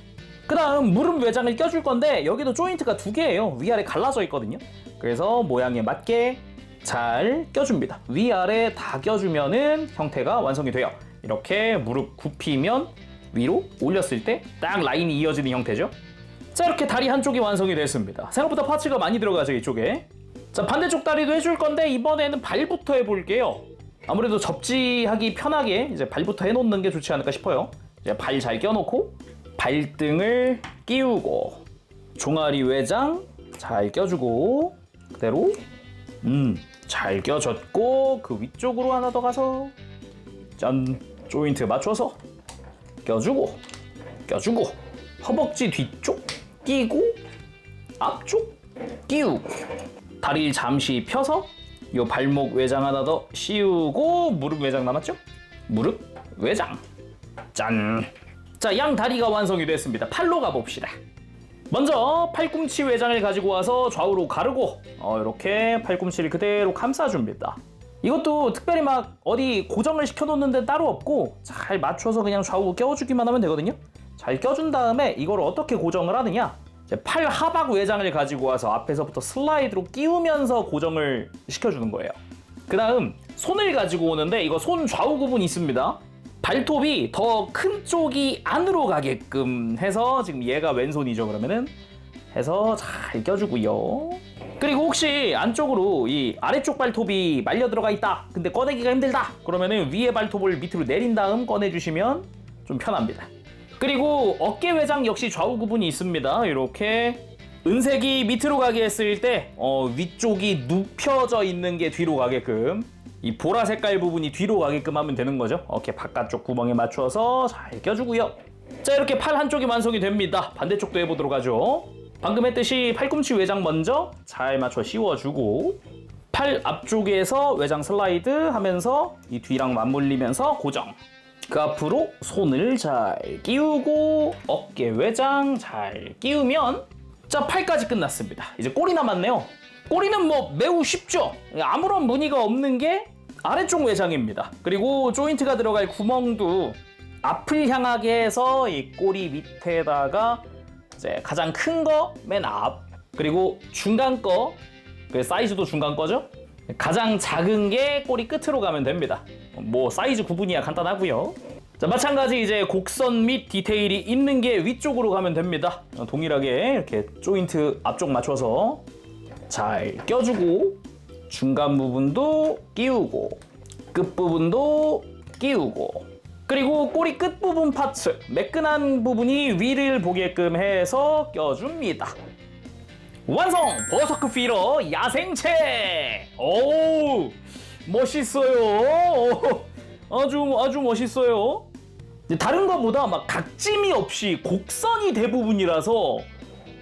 그 다음 무릎 외장을 껴줄 건데 여기도 조인트가 2개예요. 위아래 갈라져 있거든요. 그래서 모양에 맞게 잘 껴줍니다. 위아래 다 껴주면은 형태가 완성이 돼요. 이렇게 무릎 굽히면 위로 올렸을 때 딱 라인이 이어지는 형태죠. 자, 이렇게 다리 한쪽이 완성이 됐습니다. 생각보다 파츠가 많이 들어가죠, 이쪽에. 자, 반대쪽 다리도 해줄 건데 이번에는 발부터 해볼게요. 아무래도 접지하기 편하게 이제 발부터 해놓는 게 좋지 않을까 싶어요. 이제 발 잘 껴놓고 발등을 끼우고 종아리 외장 잘 껴주고 그대로 잘 껴줬고 그 위쪽으로 하나 더 가서 짠 조인트 맞춰서 껴주고 허벅지 뒤쪽 끼고 앞쪽 끼우고 다리를 잠시 펴서 요 발목 외장 하나 더 씌우고 무릎 외장 남았죠? 무릎 외장 짠! 자, 양 다리가 완성이 됐습니다. 팔로 가봅시다. 먼저 팔꿈치 외장을 가지고 와서 좌우로 가르고 이렇게 팔꿈치를 그대로 감싸줍니다. 이것도 특별히 막 어디 고정을 시켜놓는 데는 따로 없고 잘 맞춰서 그냥 좌우 껴주기만 하면 되거든요. 잘 껴준 다음에 이걸 어떻게 고정을 하느냐, 팔 하박 외장을 가지고 와서 앞에서부터 슬라이드로 끼우면서 고정을 시켜주는 거예요. 그 다음 손을 가지고 오는데 이거 손 좌우 구분이 있습니다. 발톱이 더 큰 쪽이 안으로 가게끔 해서 지금 얘가 왼손이죠. 그러면은 해서 잘 껴주고요. 그리고 혹시 안쪽으로 이 아래쪽 발톱이 말려 들어가 있다, 근데 꺼내기가 힘들다, 그러면은 위에 발톱을 밑으로 내린 다음 꺼내주시면 좀 편합니다. 그리고 어깨 외장 역시 좌우 구분이 있습니다. 이렇게 은색이 밑으로 가게 했을 때 위쪽이 눕혀져 있는 게 뒤로 가게끔, 이 보라 색깔 부분이 뒤로 가게끔 하면 되는 거죠. 어깨 바깥쪽 구멍에 맞춰서 잘 껴주고요. 자, 이렇게 팔 한쪽이 완성이 됩니다. 반대쪽도 해보도록 하죠. 방금 했듯이 팔꿈치 외장 먼저 잘 맞춰 씌워주고 팔 앞쪽에서 외장 슬라이드 하면서 이 뒤랑 맞물리면서 고정. 그 앞으로 손을 잘 끼우고 어깨 외장 잘 끼우면 자, 팔까지 끝났습니다. 이제 꼬리 남았네요. 꼬리는 뭐 매우 쉽죠. 아무런 무늬가 없는 게 아래쪽 외장입니다. 그리고 조인트가 들어갈 구멍도 앞을 향하게 해서 이 꼬리 밑에다가 이제 가장 큰 거 맨 앞, 그리고 중간 거, 그 사이즈도 중간 거죠. 가장 작은 게 꼬리 끝으로 가면 됩니다. 뭐 사이즈 구분이야 간단하고요. 자, 마찬가지 이제 곡선 및 디테일이 있는 게 위쪽으로 가면 됩니다. 동일하게 이렇게 조인트 앞쪽 맞춰서 잘 껴주고 중간 부분도 끼우고 끝 부분도 끼우고, 그리고 꼬리 끝 부분 파츠 매끈한 부분이 위를 보게끔 해서 껴줍니다. 완성! 버서크 필러 야생체! 오, 멋있어요. 아주 멋있어요. 다른 것보다 막 각짐이 없이 곡선이 대부분이라서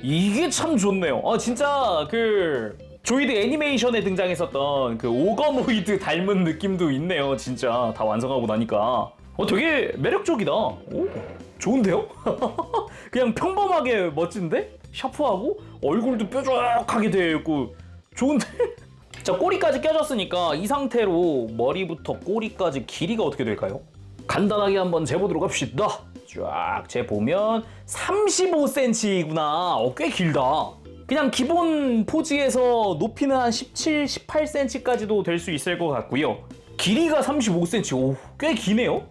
이게 참 좋네요. 진짜 그 조이드 애니메이션에 등장했었던 그 오거모이드 닮은 느낌도 있네요. 진짜 다 완성하고 나니까 되게 매력적이다. 오, 좋은데요? 그냥 평범하게 멋진데? 샤프하고 얼굴도 뾰족하게 되어 있고 좋은데? 자, 꼬리까지 껴졌으니까 이 상태로 머리부터 꼬리까지 길이가 어떻게 될까요? 간단하게 한번 재보도록 합시다. 쫙 재보면 35cm구나. 꽤 길다. 그냥 기본 포즈에서 높이는 한 17, 18cm까지도 될 수 있을 것 같고요. 길이가 35cm. 오, 꽤 기네요.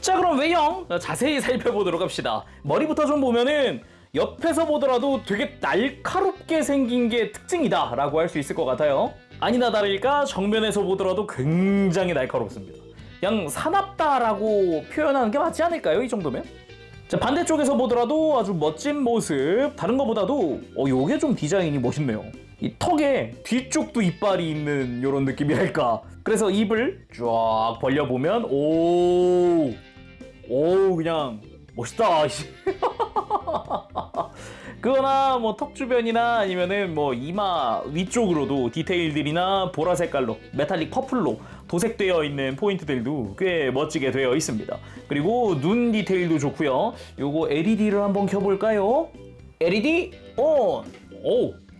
자, 그럼 외형 자세히 살펴보도록 합시다. 머리부터 좀 보면은 옆에서 보더라도 되게 날카롭게 생긴 게 특징이다 라고 할 수 있을 것 같아요. 아니나 다를까 정면에서 보더라도 굉장히 날카롭습니다. 그냥 사납다라고 표현하는 게 맞지 않을까요? 이 정도면? 자, 반대쪽에서 보더라도 아주 멋진 모습. 다른 것보다도 요게 좀 디자인이 멋있네요. 이 턱에 뒤쪽도 이빨이 있는 이런 느낌이랄까. 그래서 입을 쫙 벌려보면 오 그냥 멋있다. 그거나 뭐 턱 주변이나 아니면은 뭐 이마 위쪽으로도 디테일들이나 보라 색깔로 메탈릭 퍼플로 도색되어 있는 포인트들도 꽤 멋지게 되어 있습니다. 그리고 눈 디테일도 좋고요. 요거 LED를 한번 켜볼까요? LED ON.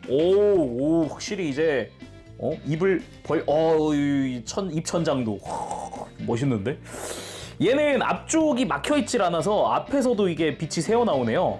오, 확실히 이제 입을 입천장도 멋있는데? 얘는 앞쪽이 막혀있질 않아서 앞에서도 이게 빛이 새어나오네요.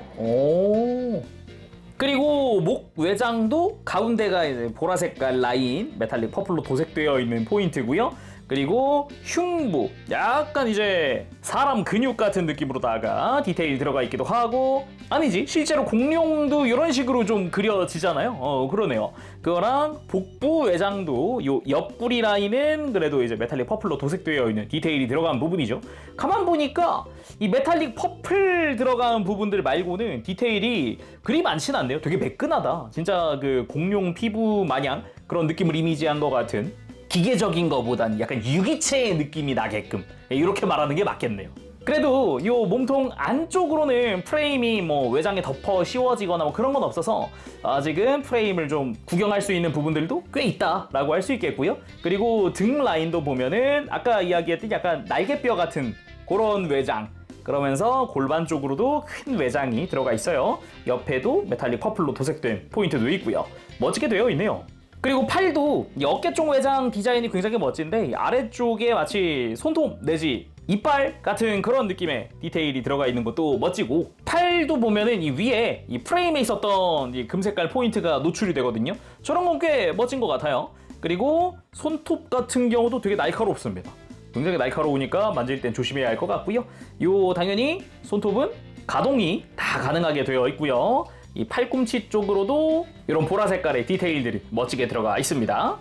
그리고 목 외장도 가운데가 이제 보라 색깔 라인 메탈릭 퍼플로 도색되어 있는 포인트고요. 그리고 흉부, 약간 이제 사람 근육 같은 느낌으로다가 디테일이 들어가 있기도 하고, 아니지, 실제로 공룡도 이런 식으로 좀 그려지잖아요. 그러네요. 그거랑 복부 외장도 요 옆구리 라인은 그래도 이제 메탈릭 퍼플로 도색되어 있는 디테일이 들어간 부분이죠. 가만 보니까 이 메탈릭 퍼플 들어간 부분들 말고는 디테일이 그리 많진 않네요. 되게 매끈하다. 진짜 그 공룡 피부 마냥 그런 느낌을 이미지한 것 같은, 기계적인 것보단 약간 유기체의 느낌이 나게끔, 이렇게 말하는 게 맞겠네요. 그래도 이 몸통 안쪽으로는 프레임이 뭐 외장에 덮어 씌워지거나 뭐 그런 건 없어서 아직은 프레임을 좀 구경할 수 있는 부분들도 꽤 있다라고 할 수 있겠고요. 그리고 등 라인도 보면은 아까 이야기했던 약간 날개뼈 같은 그런 외장, 그러면서 골반 쪽으로도 큰 외장이 들어가 있어요. 옆에도 메탈릭 퍼플로 도색된 포인트도 있고요. 멋지게 되어 있네요. 그리고 팔도 이 어깨 쪽 외장 디자인이 굉장히 멋진데, 아래쪽에 마치 손톱 내지 이빨 같은 그런 느낌의 디테일이 들어가 있는 것도 멋지고, 팔도 보면은 이 위에 이 프레임에 있었던 이 금색깔 포인트가 노출이 되거든요. 저런 건 꽤 멋진 것 같아요. 그리고 손톱 같은 경우도 되게 날카롭습니다. 굉장히 날카로우니까 만질 땐 조심해야 할 것 같고요. 요 당연히 손톱은 가동이 다 가능하게 되어 있고요. 이 팔꿈치 쪽으로도 이런 보라 색깔의 디테일들이 멋지게 들어가 있습니다.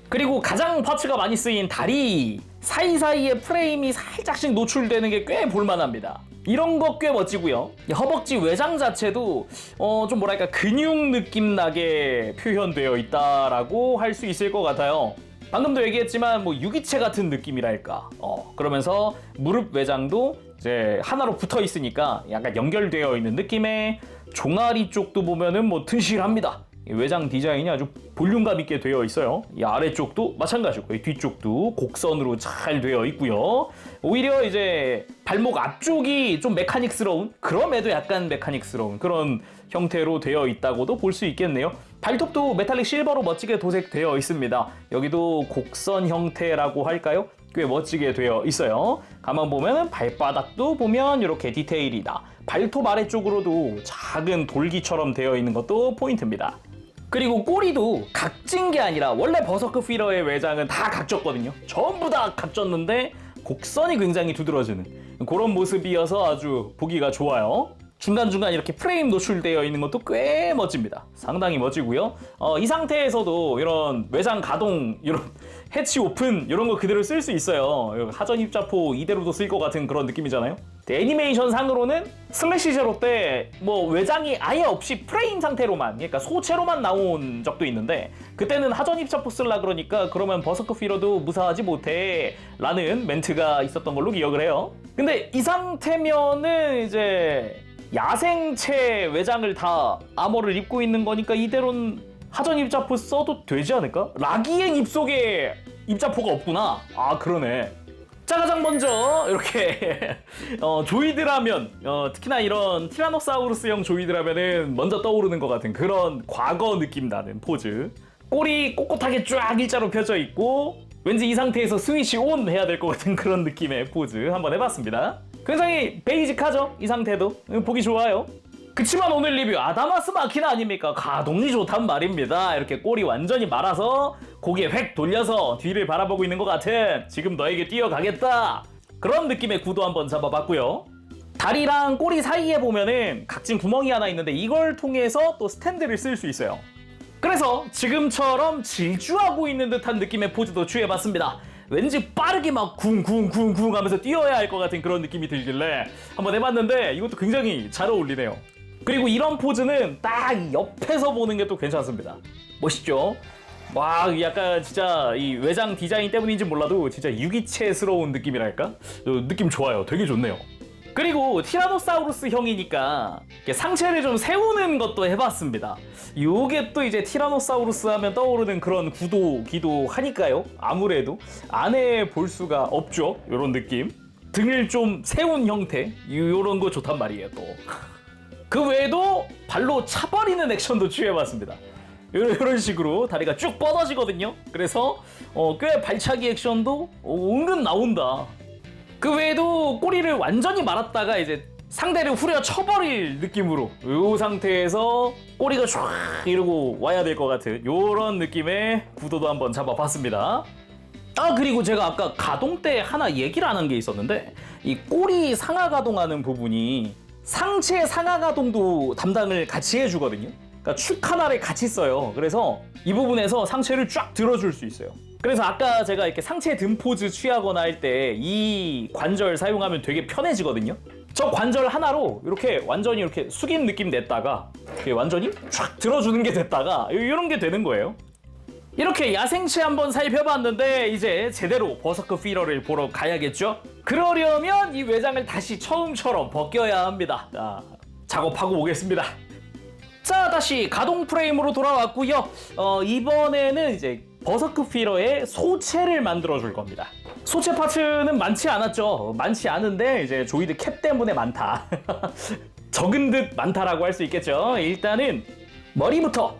그리고 가장 파츠가 많이 쓰인 다리 사이사이에 프레임이 살짝씩 노출되는 게 꽤 볼만합니다. 이런 거 꽤 멋지고요. 허벅지 외장 자체도 좀 뭐랄까 근육 느낌 나게 표현되어 있다라고 할 수 있을 것 같아요. 방금도 얘기했지만 뭐 유기체 같은 느낌이랄까. 그러면서 무릎 외장도 이제 하나로 붙어 있으니까 약간 연결되어 있는 느낌의, 종아리 쪽도 보면은 뭐 튼실합니다. 외장 디자인이 아주 볼륨감 있게 되어 있어요. 이 아래쪽도 마찬가지고, 이 뒤쪽도 곡선으로 잘 되어 있고요. 오히려 이제 발목 앞쪽이 좀 메카닉스러운, 그럼에도 약간 메카닉스러운 그런 형태로 되어 있다고도 볼 수 있겠네요. 발톱도 메탈릭 실버로 멋지게 도색되어 있습니다. 여기도 곡선 형태라고 할까요? 꽤 멋지게 되어 있어요. 가만 보면 발바닥도 보면 이렇게 디테일이다. 발톱 아래쪽으로도 작은 돌기처럼 되어 있는 것도 포인트입니다. 그리고 꼬리도 각진 게 아니라, 원래 버서크 피러의 외장은 다 각졌거든요. 전부 다 각졌는데 곡선이 굉장히 두드러지는 그런 모습이어서 아주 보기가 좋아요. 중간중간 이렇게 프레임 노출되어 있는 것도 꽤 멋집니다. 상당히 멋지고요. 이 상태에서도 이런 외장 가동, 이런 해치 오픈 이런 거 그대로 쓸 수 있어요. 하전 입자포 이대로도 쓸 것 같은 그런 느낌이잖아요. 애니메이션 상으로는 슬래시 제로 때 뭐 외장이 아예 없이 프레임 상태로만, 그러니까 소체로만 나온 적도 있는데, 그때는 하전 입자포 쓸라 그러니까 그러면 버서크 피러도 무사하지 못해 라는 멘트가 있었던 걸로 기억을 해요. 근데 이 상태면은 이제 야생체 외장을 다 아머를 입고 있는 거니까 이대로는 하전 입자포 써도 되지 않을까? 라기엔 입속에 입자포가 없구나. 아, 그러네. 자, 가장 먼저 이렇게 조이드라면, 특히나 이런 티라노사우루스형 조이드라면은 먼저 떠오르는 것 같은 그런 과거 느낌 나는 포즈. 꼬리 꼿꼿하게 쫙 일자로 펴져 있고, 왠지 이 상태에서 스위치 온 해야 될 것 같은 그런 느낌의 포즈 한번 해봤습니다. 굉장히 베이직하죠? 이 상태도 보기 좋아요. 그치만 오늘 리뷰 아다마스 마키나 아닙니까? 가동이 좋단 말입니다. 이렇게 꼬리 완전히 말아서 고개 획 돌려서 뒤를 바라보고 있는 것 같은, 지금 너에게 뛰어가겠다, 그런 느낌의 구도 한번 잡아봤고요. 다리랑 꼬리 사이에 보면은 각진 구멍이 하나 있는데, 이걸 통해서 또 스탠드를 쓸 수 있어요. 그래서 지금처럼 질주하고 있는 듯한 느낌의 포즈도 취해봤습니다. 왠지 빠르게 막 쿵쿵쿵쿵 하면서 뛰어야 할 것 같은 그런 느낌이 들길래 한번 해봤는데, 이것도 굉장히 잘 어울리네요. 그리고 이런 포즈는 딱 옆에서 보는 게 또 괜찮습니다. 멋있죠? 와, 약간 진짜 이 외장 디자인 때문인지 몰라도 진짜 유기체스러운 느낌이랄까? 느낌 좋아요. 되게 좋네요. 그리고 티라노사우루스 형이니까 상체를 좀 세우는 것도 해봤습니다. 요게 또 이제 티라노사우루스 하면 떠오르는 그런 구도기도 하니까요. 아무래도 안 해 볼 수가 없죠. 요런 느낌. 등을 좀 세운 형태, 요런 거 좋단 말이에요, 또. 그 외에도 발로 차버리는 액션도 취해봤습니다. 이런 식으로 다리가 쭉 뻗어지거든요. 그래서 꽤 발차기 액션도 은근 나온다. 그 외에도 꼬리를 완전히 말았다가 이제 상대를 후려 쳐버릴 느낌으로, 이 상태에서 꼬리가 쫙 이러고 와야 될 것 같은 이런 느낌의 구도도 한번 잡아봤습니다. 그리고 제가 아까 가동 때 하나 얘기를 안 한 게 있었는데 이 꼬리 상하 가동하는 부분이 상체 상하 가동도 담당을 같이 해주거든요. 그러니까 축 하나를 같이 써요. 그래서 이 부분에서 상체를 쫙 들어줄 수 있어요. 그래서 아까 제가 이렇게 상체 등 포즈 취하거나 할 때 이 관절 사용하면 되게 편해지거든요. 저 관절 하나로 이렇게 완전히 이렇게 숙인 느낌 냈다가 완전히 쫙 들어주는 게 됐다가 이런 게 되는 거예요. 이렇게 야생체 한번 살펴봤는데 이제 제대로 버서크 피러를 보러 가야겠죠? 그러려면 이 외장을 다시 처음처럼 벗겨야 합니다. 자, 작업하고 오겠습니다. 자, 다시 가동 프레임으로 돌아왔고요. 이번에는 이제 버서크 피러의 소체를 만들어 줄 겁니다. 소체 파츠는 많지 않았죠. 많지 않은데 이제 조이드 캡 때문에 많다. 적은 듯 많다라고 할 수 있겠죠. 일단은 머리부터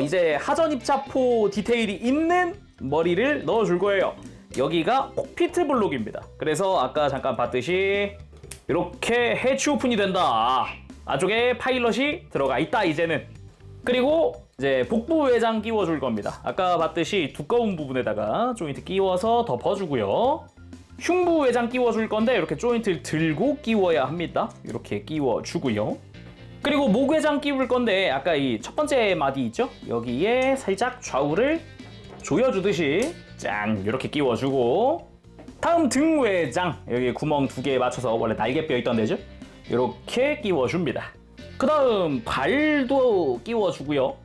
이제 하전 입자포 디테일이 있는 머리를 넣어줄 거예요. 여기가 콕피트 블록입니다. 그래서 아까 잠깐 봤듯이 이렇게 해치 오픈이 된다. 안쪽에 파일럿이 들어가 있다 이제는. 그리고 이제 복부 외장 끼워줄 겁니다. 아까 봤듯이 두꺼운 부분에다가 조인트 끼워서 덮어주고요. 흉부 외장 끼워줄 건데 이렇게 조인트를 들고 끼워야 합니다. 이렇게 끼워주고요. 그리고 목 외장 끼울 건데 아까 이 첫 번째 마디 있죠? 여기에 살짝 좌우를 조여주듯이 짠 이렇게 끼워주고, 다음 등 외장 여기 구멍 2개 맞춰서 원래 날개뼈 있던 데죠? 이렇게 끼워줍니다. 그 다음 발도 끼워주고요.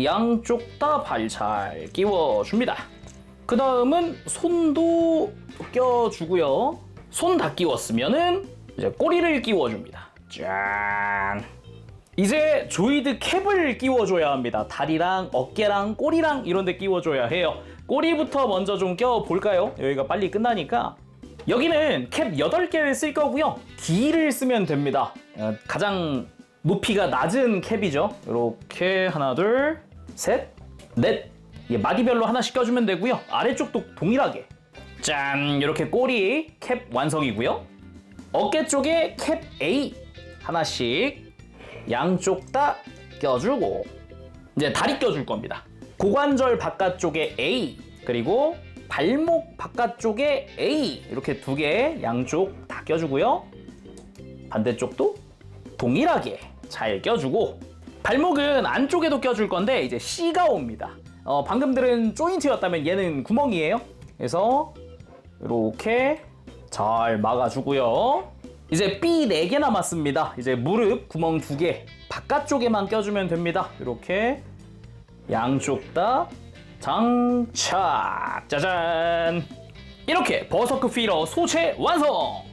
양쪽 다 발 잘 끼워줍니다. 그 다음은 손도 껴주고요. 손 다 끼웠으면은 이제 꼬리를 끼워줍니다. 짠. 이제 조이드 캡을 끼워줘야 합니다. 다리랑 어깨랑 꼬리랑 이런 데 끼워줘야 해요. 꼬리부터 먼저 좀 껴볼까요? 여기가 빨리 끝나니까. 여기는 캡 8개를 쓸 거고요. D를 쓰면 됩니다. 가장 높이가 낮은 캡이죠. 이렇게 하나, 둘, 셋, 넷. 마디별로 하나씩 껴주면 되고요. 아래쪽도 동일하게. 짠! 이렇게 꼬리 캡 완성이고요. 어깨 쪽에 캡 A 하나씩 양쪽 다 껴주고, 이제 다리 껴줄 겁니다. 고관절 바깥쪽에 A, 그리고 발목 바깥쪽에 A, 이렇게 2개 양쪽 다 껴주고요. 반대쪽도 동일하게 잘 껴주고, 발목은 안쪽에도 껴줄 건데 이제 C가 옵니다. 방금 들은 조인트였다면 얘는 구멍이에요. 그래서 이렇게 잘 막아주고요. 이제 B 4개 남았습니다. 이제 무릎 구멍 2개 바깥쪽에만 껴주면 됩니다. 이렇게 양쪽 다 장착. 짜잔. 이렇게 버서크 피러 소체 완성.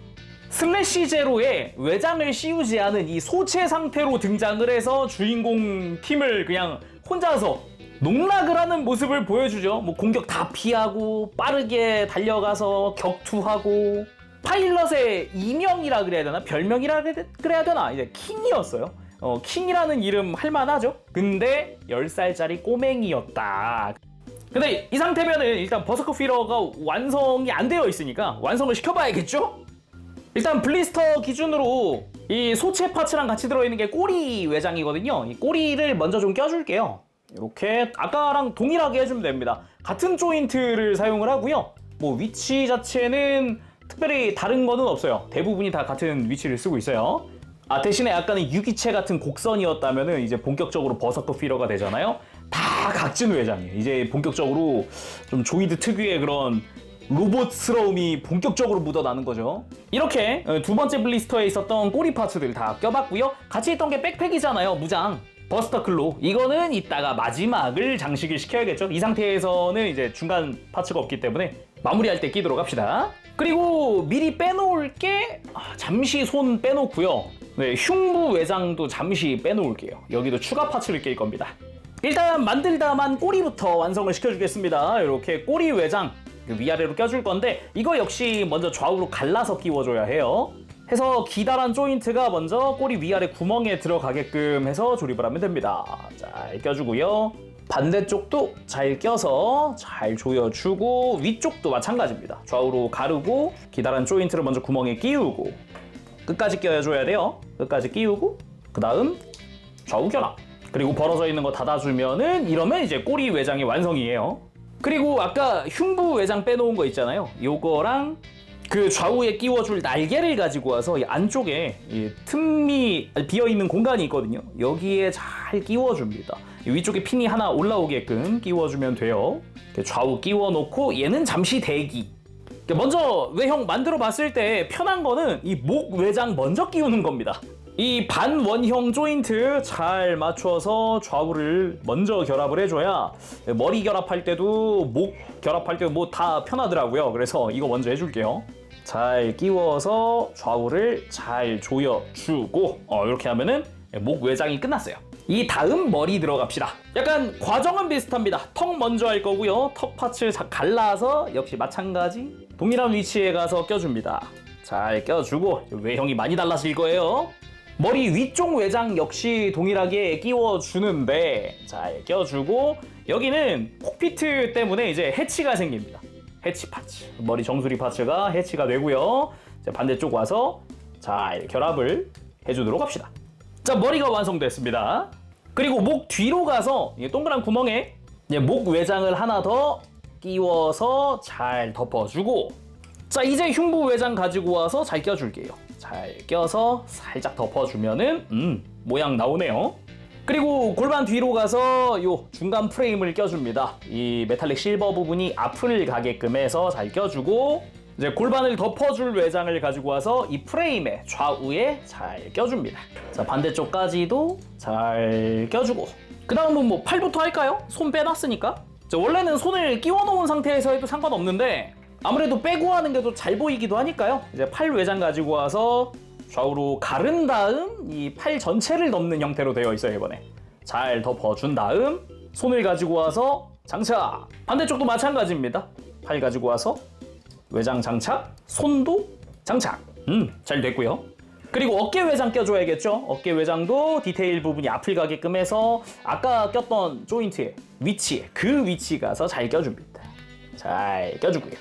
슬래시 제로에 외장을 씌우지 않은 이 소체 상태로 등장을 해서 주인공 팀을 그냥 혼자서 농락을 하는 모습을 보여주죠. 뭐 공격 다 피하고 빠르게 달려가서 격투하고, 파일럿의 이명이라 그래야 되나? 별명이라 그래야 되나? 이제 킹이었어요. 킹이라는 이름 할만하죠? 근데 10살짜리 꼬맹이였다. 근데 이 상태면은 일단 버서크 피러가 완성이 안 되어 있으니까 완성을 시켜봐야겠죠? 일단 블리스터 기준으로 이 소체 파츠랑 같이 들어있는 게 꼬리 외장이거든요. 이 꼬리를 먼저 좀 껴줄게요. 이렇게 아까랑 동일하게 해주면 됩니다. 같은 조인트를 사용을 하고요. 뭐 위치 자체는 특별히 다른 거는 없어요. 대부분이 다 같은 위치를 쓰고 있어요. 대신에 약간은 유기체 같은 곡선이었다면은 이제 본격적으로 버서크 피러가 되잖아요. 다 각진 외장이에요. 이제 본격적으로 좀 조이드 특유의 그런 로봇스러움이 본격적으로 묻어나는 거죠. 이렇게 2번째 블리스터에 있었던 꼬리 파츠들 다 껴봤고요. 같이 있던 게 백팩이잖아요. 무장. 버스터클로. 이거는 이따가 마지막을 장식을 시켜야겠죠. 이 상태에서는 이제 중간 파츠가 없기 때문에 마무리할 때 끼도록 합시다. 그리고 미리 빼놓을 게 잠시 손 빼놓고요. 네, 흉부 외장도 잠시 빼놓을게요. 여기도 추가 파츠를 낄 겁니다. 일단 만들다만 꼬리부터 완성을 시켜주겠습니다. 이렇게 꼬리 외장 위아래로 껴줄 건데 이거 역시 먼저 좌우로 갈라서 끼워줘야 해요. 해서 기다란 조인트가 먼저 꼬리 위아래 구멍에 들어가게끔 해서 조립을 하면 됩니다. 잘 껴주고요. 반대쪽도 잘 껴서 잘 조여주고, 위쪽도 마찬가지입니다. 좌우로 가르고 기다란 조인트를 먼저 구멍에 끼우고 끝까지 껴줘야 돼요. 끝까지 끼우고 그 다음 좌우 견합, 그리고 벌어져 있는 거 닫아주면은 이러면 이제 꼬리 외장이 완성이에요. 그리고 아까 흉부 외장 빼놓은 거 있잖아요. 요거랑 그 좌우에 끼워줄 날개를 가지고 와서 이 안쪽에 이 틈이 비어있는 공간이 있거든요. 여기에 잘 끼워줍니다. 위쪽에 핀이 하나 올라오게끔 끼워주면 돼요. 좌우 끼워놓고 얘는 잠시 대기. 먼저 외형 만들어 봤을 때 편한 거는 이 목 외장 먼저 끼우는 겁니다. 이 반원형 조인트 잘 맞춰서 좌우를 먼저 결합을 해줘야 머리 결합할 때도 목 결합할 때도 뭐 다 편하더라고요. 그래서 이거 먼저 해줄게요. 잘 끼워서 좌우를 잘 조여주고 이렇게 하면은 목 외장이 끝났어요. 이 다음 머리 들어갑시다. 약간 과정은 비슷합니다. 턱 먼저 할 거고요. 턱 파츠 갈라서 역시 마찬가지 동일한 위치에 가서 껴줍니다. 잘 껴주고 외형이 많이 달라질 거예요. 머리 위쪽 외장 역시 동일하게 끼워주는데 잘 껴주고 여기는 콕피트 때문에 이제 해치가 생깁니다. 해치 파츠. 머리 정수리 파츠가 해치가 되고요. 자, 반대쪽 와서 잘 결합을 해주도록 합시다. 자, 머리가 완성됐습니다. 그리고 목 뒤로 가서 동그란 구멍에 목 외장을 하나 더 끼워서 잘 덮어주고 자, 이제 흉부 외장 가지고 와서 잘 껴줄게요. 잘 껴서 살짝 덮어주면은 모양 나오네요. 그리고 골반 뒤로 가서 요 중간 프레임을 껴줍니다. 이 메탈릭 실버 부분이 앞을 가게끔 해서 잘 껴주고 이제 골반을 덮어줄 외장을 가지고 와서 이 프레임에 좌우에 잘 껴줍니다. 자, 반대쪽까지도 잘 껴주고 그 다음은 뭐 팔부터 할까요? 손 빼놨으니까. 자, 원래는 손을 끼워 놓은 상태에서 해도 상관없는데 아무래도 빼고 하는 게 더 잘 보이기도 하니까요. 이제 팔 외장 가지고 와서 좌우로 가른 다음 이 팔 전체를 덮는 형태로 되어 있어요. 이번에 잘 덮어준 다음 손을 가지고 와서 장착. 반대쪽도 마찬가지입니다. 팔 가지고 와서 외장 장착, 손도 장착. 잘 됐고요. 그리고 어깨 외장 껴줘야겠죠. 어깨 외장도 디테일 부분이 앞을 가게끔 해서 아까 꼈던 조인트의 위치에 그 위치 가서 잘 껴줍니다. 잘 껴주고요.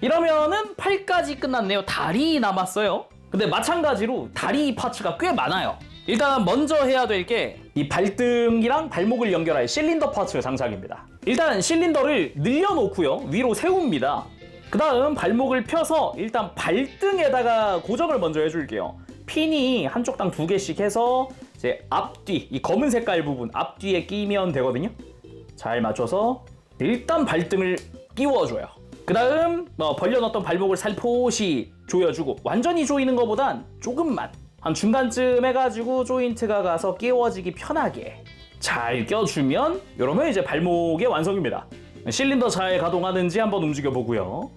이러면은 팔까지 끝났네요. 다리 남았어요. 근데 마찬가지로 다리 파츠가 꽤 많아요. 일단 먼저 해야 될 게 이 발등이랑 발목을 연결할 실린더 파츠 장착입니다. 일단 실린더를 늘려놓고요. 위로 세웁니다. 그 다음 발목을 펴서 일단 발등에다가 고정을 먼저 해줄게요. 핀이 한쪽당 2개씩 해서 이제 앞뒤, 이 검은 색깔 부분 앞뒤에 끼면 되거든요. 잘 맞춰서 일단 발등을 끼워줘요. 그 다음 벌려놨던 발목을 살포시 조여주고 완전히 조이는 것보단 조금만 한 중간쯤 해가지고 조인트가 가서 끼워지기 편하게 잘 껴주면 이러면 이제 발목의 완성입니다. 실린더 잘 가동하는지 한번 움직여 보고요.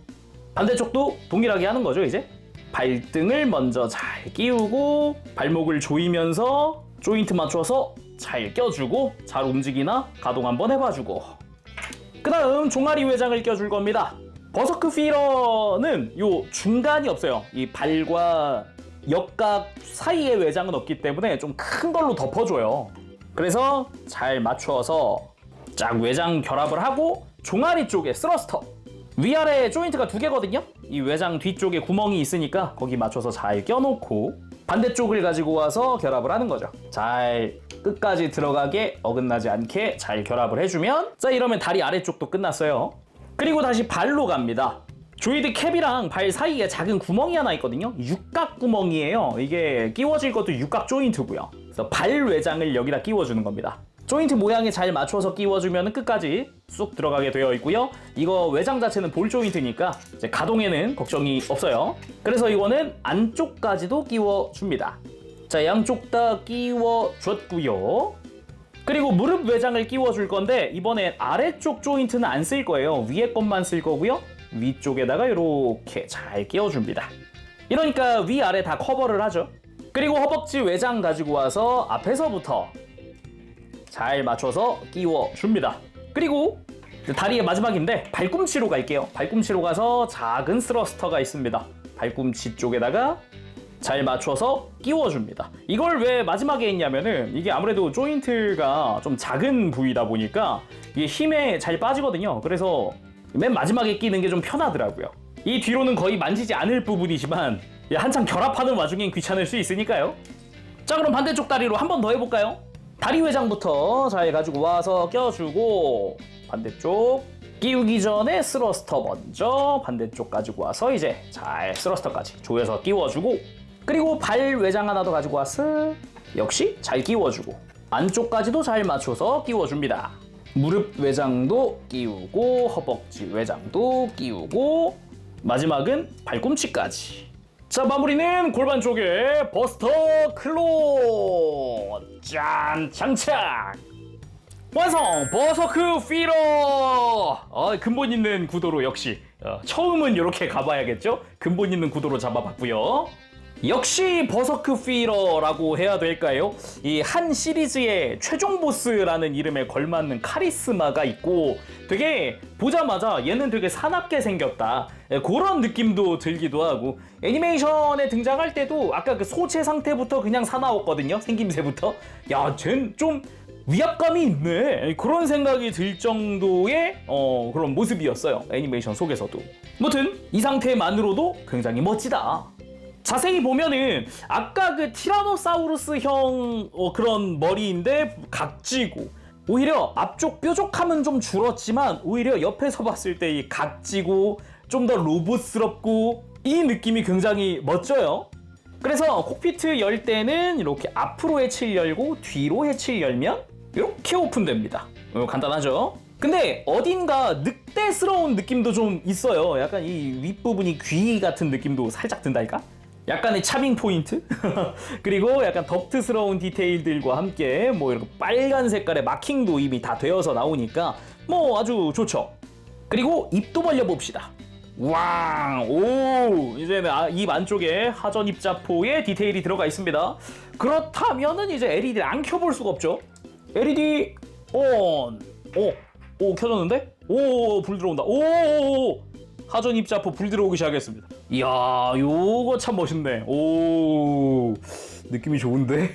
반대쪽도 동일하게 하는 거죠. 이제 발등을 먼저 잘 끼우고 발목을 조이면서 조인트 맞춰서 잘 껴주고 잘 움직이나 가동 한번 해봐주고 그 다음 종아리 외장을 껴줄 겁니다. 버서크 필러는 요 중간이 없어요. 이 발과 옆각 사이에 외장은 없기 때문에 좀 큰 걸로 덮어줘요. 그래서 잘 맞춰서 쫙 외장 결합을 하고 종아리 쪽에 스러스터 위아래 조인트가 2개거든요. 이 외장 뒤쪽에 구멍이 있으니까 거기 맞춰서 잘 껴놓고 반대쪽을 가지고 와서 결합을 하는 거죠. 잘 끝까지 들어가게 어긋나지 않게 잘 결합을 해주면 자 이러면 다리 아래쪽도 끝났어요. 그리고 다시 발로 갑니다. 조이드 캡이랑 발 사이에 작은 구멍이 하나 있거든요. 육각 구멍이에요. 이게 끼워질 것도 육각 조인트고요. 그래서 발 외장을 여기다 끼워주는 겁니다. 조인트 모양에 잘 맞춰서 끼워주면 끝까지 쑥 들어가게 되어 있고요. 이거 외장 자체는 볼 조인트니까 이제 가동에는 걱정이 없어요. 그래서 이거는 안쪽까지도 끼워줍니다. 자, 양쪽 다 끼워줬고요. 그리고 무릎 외장을 끼워줄 건데 이번엔 아래쪽 조인트는 안 쓸 거예요. 위에 것만 쓸 거고요. 위쪽에다가 이렇게 잘 끼워줍니다. 이러니까 위아래 다 커버를 하죠. 그리고 허벅지 외장 가지고 와서 앞에서부터 잘 맞춰서 끼워줍니다. 그리고 다리의 마지막인데 발꿈치로 갈게요. 발꿈치로 가서 작은 스러스터가 있습니다. 발꿈치 쪽에다가 잘 맞춰서 끼워줍니다. 이걸 왜 마지막에 했냐면은 이게 아무래도 조인트가 좀 작은 부위다 보니까 이게 힘에 잘 빠지거든요. 그래서 맨 마지막에 끼는 게 좀 편하더라고요. 이 뒤로는 거의 만지지 않을 부분이지만 한참 결합하는 와중엔 귀찮을 수 있으니까요. 자, 그럼 반대쪽 다리로 한 번 더 해볼까요? 다리 외장부터 잘 가지고 와서 껴주고 반대쪽 끼우기 전에 스러스터 먼저 반대쪽 가지고 와서 이제 잘 스러스터까지 조여서 끼워주고, 그리고 발 외장 하나 더 가지고 와서 역시 잘 끼워주고 안쪽까지도 잘 맞춰서 끼워줍니다. 무릎 외장도 끼우고 허벅지 외장도 끼우고 마지막은 발꿈치까지. 자, 마무리는 골반 쪽에 버스터 클론 짠 장착 완성! 버서크 피러! 근본 있는 구도로 역시 처음은 이렇게 가봐야겠죠? 근본 있는 구도로 잡아봤고요. 역시 버서크 피러라고 해야 될까요? 이 한 시리즈의 최종 보스라는 이름에 걸맞는 카리스마가 있고 되게 보자마자 얘는 되게 사납게 생겼다, 그런 느낌도 들기도 하고, 애니메이션에 등장할 때도 아까 그 소체 상태부터 그냥 사나웠거든요. 생김새부터. 야, 쟨 좀 위압감이 있네, 그런 생각이 들 정도의 그런 모습이었어요. 애니메이션 속에서도. 무튼 이 상태만으로도 굉장히 멋지다. 자세히 보면은 아까 그 티라노사우루스형 그런 머리인데 각지고, 오히려 앞쪽 뾰족함은 좀 줄었지만 오히려 옆에서 봤을 때 이 각지고 좀 더 로봇스럽고 이 느낌이 굉장히 멋져요. 그래서 콕피트 열 때는 이렇게 앞으로 해칠 열고 뒤로 해칠 열면 이렇게 오픈됩니다. 간단하죠? 근데 어딘가 늑대스러운 느낌도 좀 있어요. 약간 이 윗부분이 귀 같은 느낌도 살짝 든달까? 약간의 차밍 포인트? 그리고 약간 덕트스러운 디테일들과 함께 뭐 이렇게 빨간 색깔의 마킹도 이미 다 되어서 나오니까 뭐 아주 좋죠. 그리고 입도 벌려봅시다. 왕! 오! 이제는 입 안쪽에 하전 입자포에 디테일이 들어가 있습니다. 그렇다면은 이제 LED를 안 켜볼 수가 없죠. LED 온! 오, 켜졌는데? 오, 불 들어온다. 오! 하전 입자포 불 들어오기 시작했습니다. 이야, 요거 참 멋있네. 오, 느낌이 좋은데?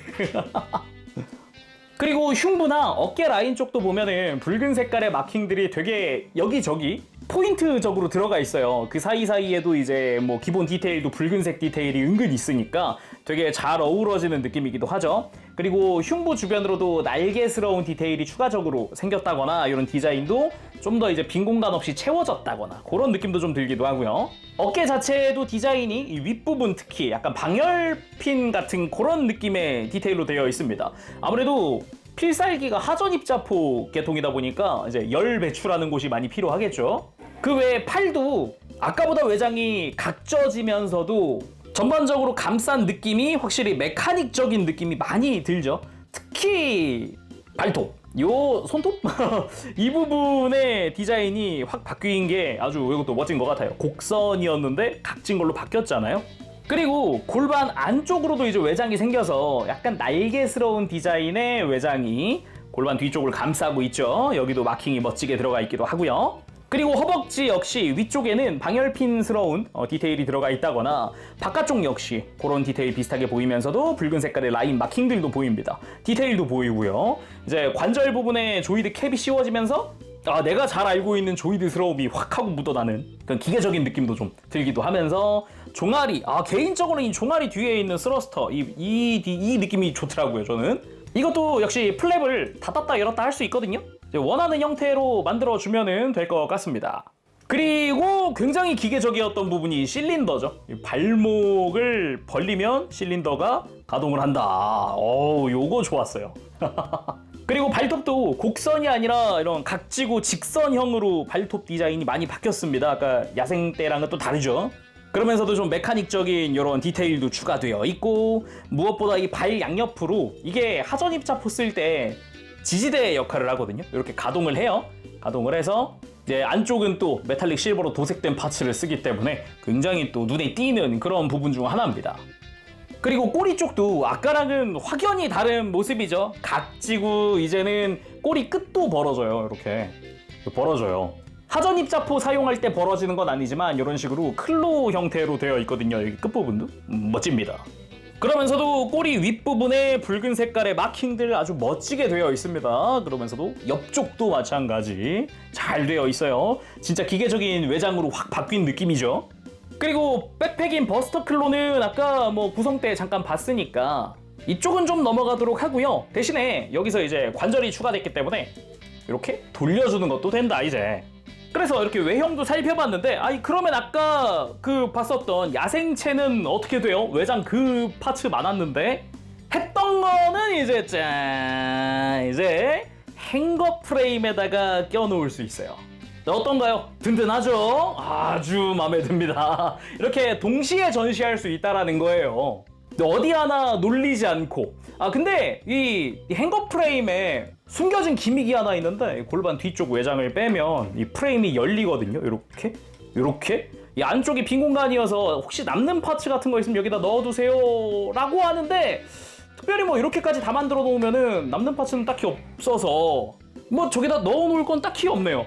그리고 흉부나 어깨 라인 쪽도 보면은 붉은 색깔의 마킹들이 되게 여기저기 포인트적으로 들어가 있어요. 그 사이사이에도 이제 뭐 기본 디테일도 붉은색 디테일이 은근 있으니까 되게 잘 어우러지는 느낌이기도 하죠. 그리고 흉부 주변으로도 날개스러운 디테일이 추가적으로 생겼다거나 이런 디자인도 좀 더 이제 빈 공간 없이 채워졌다거나 그런 느낌도 좀 들기도 하고요. 어깨 자체도 디자인이 이 윗부분 특히 약간 방열핀 같은 그런 느낌의 디테일로 되어 있습니다. 아무래도 필살기가 하전 입자포 계통이다 보니까 이제 열 배출하는 곳이 많이 필요하겠죠. 그 외에 팔도 아까보다 외장이 각져지면서도 전반적으로 감싼 느낌이 확실히 메카닉적인 느낌이 많이 들죠. 특히 발톱, 요 손톱? 이 부분의 디자인이 확 바뀐 게 아주 이것도 멋진 것 같아요. 곡선이었는데 각진 걸로 바뀌었잖아요. 그리고 골반 안쪽으로도 이제 외장이 생겨서 약간 날개스러운 디자인의 외장이 골반 뒤쪽을 감싸고 있죠. 여기도 마킹이 멋지게 들어가 있기도 하고요. 그리고 허벅지 역시 위쪽에는 방열핀스러운 디테일이 들어가 있다거나 바깥쪽 역시 그런 디테일 비슷하게 보이면서도 붉은 색깔의 라인 마킹들도 보입니다. 디테일도 보이고요. 이제 관절 부분에 조이드 캡이 씌워지면서 내가 잘 알고 있는 조이드스러움이 확 하고 묻어나는 그런 기계적인 느낌도 좀 들기도 하면서 종아리, 개인적으로는 이 종아리 뒤에 있는 스러스터 이 느낌이 좋더라고요. 저는 이것도 역시 플랩을 닫았다 열었다 할 수 있거든요. 원하는 형태로 만들어주면 될 것 같습니다. 그리고 굉장히 기계적이었던 부분이 실린더죠. 발목을 벌리면 실린더가 가동을 한다. 요거 좋았어요. 그리고 발톱도 곡선이 아니라 이런 각지고 직선형으로 발톱 디자인이 많이 바뀌었습니다. 아까 야생 때랑은 또 다르죠. 그러면서도 좀 메카닉적인 이런 디테일도 추가되어 있고, 무엇보다 이 발 양옆으로 이게 하전 입자포 쓸 때 지지대 역할을 하거든요. 이렇게 가동을 해요. 가동을 해서 이제 안쪽은 또 메탈릭 실버로 도색된 파츠를 쓰기 때문에 굉장히 또 눈에 띄는 그런 부분 중 하나입니다. 그리고 꼬리 쪽도 아까랑은 확연히 다른 모습이죠. 각지고 이제는 꼬리 끝도 벌어져요. 이렇게 벌어져요. 하전 입자포 사용할 때 벌어지는 건 아니지만 이런 식으로 클로 형태로 되어 있거든요. 여기 끝부분도 멋집니다. 그러면서도 꼬리 윗부분에 붉은 색깔의 마킹들 아주 멋지게 되어 있습니다. 그러면서도 옆쪽도 마찬가지 잘 되어 있어요. 진짜 기계적인 외장으로 확 바뀐 느낌이죠. 그리고 백팩인 버스터 클로는 아까 뭐 구성 때 잠깐 봤으니까 이쪽은 좀 넘어가도록 하고요. 대신에 여기서 이제 관절이 추가됐기 때문에 이렇게 돌려주는 것도 된다 이제. 그래서 이렇게 외형도 살펴봤는데, 아니 그러면 아까 그 봤었던 야생체는 어떻게 돼요? 외장 그 파츠 많았는데 했던 거는 이제 짠, 이제 행거 프레임에다가 껴놓을 수 있어요. 어떤가요? 든든하죠? 아주 마음에 듭니다. 이렇게 동시에 전시할 수 있다라는 거예요. 어디 하나 놀리지 않고. 아 근데 이 행거 프레임에 숨겨진 기믹이 하나 있는데, 골반 뒤쪽 외장을 빼면 이 프레임이 열리거든요. 이렇게 이 안쪽이 빈 공간이어서 혹시 남는 파츠 같은 거 있으면 여기다 넣어두세요 라고 하는데, 특별히 뭐 이렇게까지 다 만들어 놓으면은 남는 파츠는 딱히 없어서 뭐 저기다 넣어 놓을 건 딱히 없네요.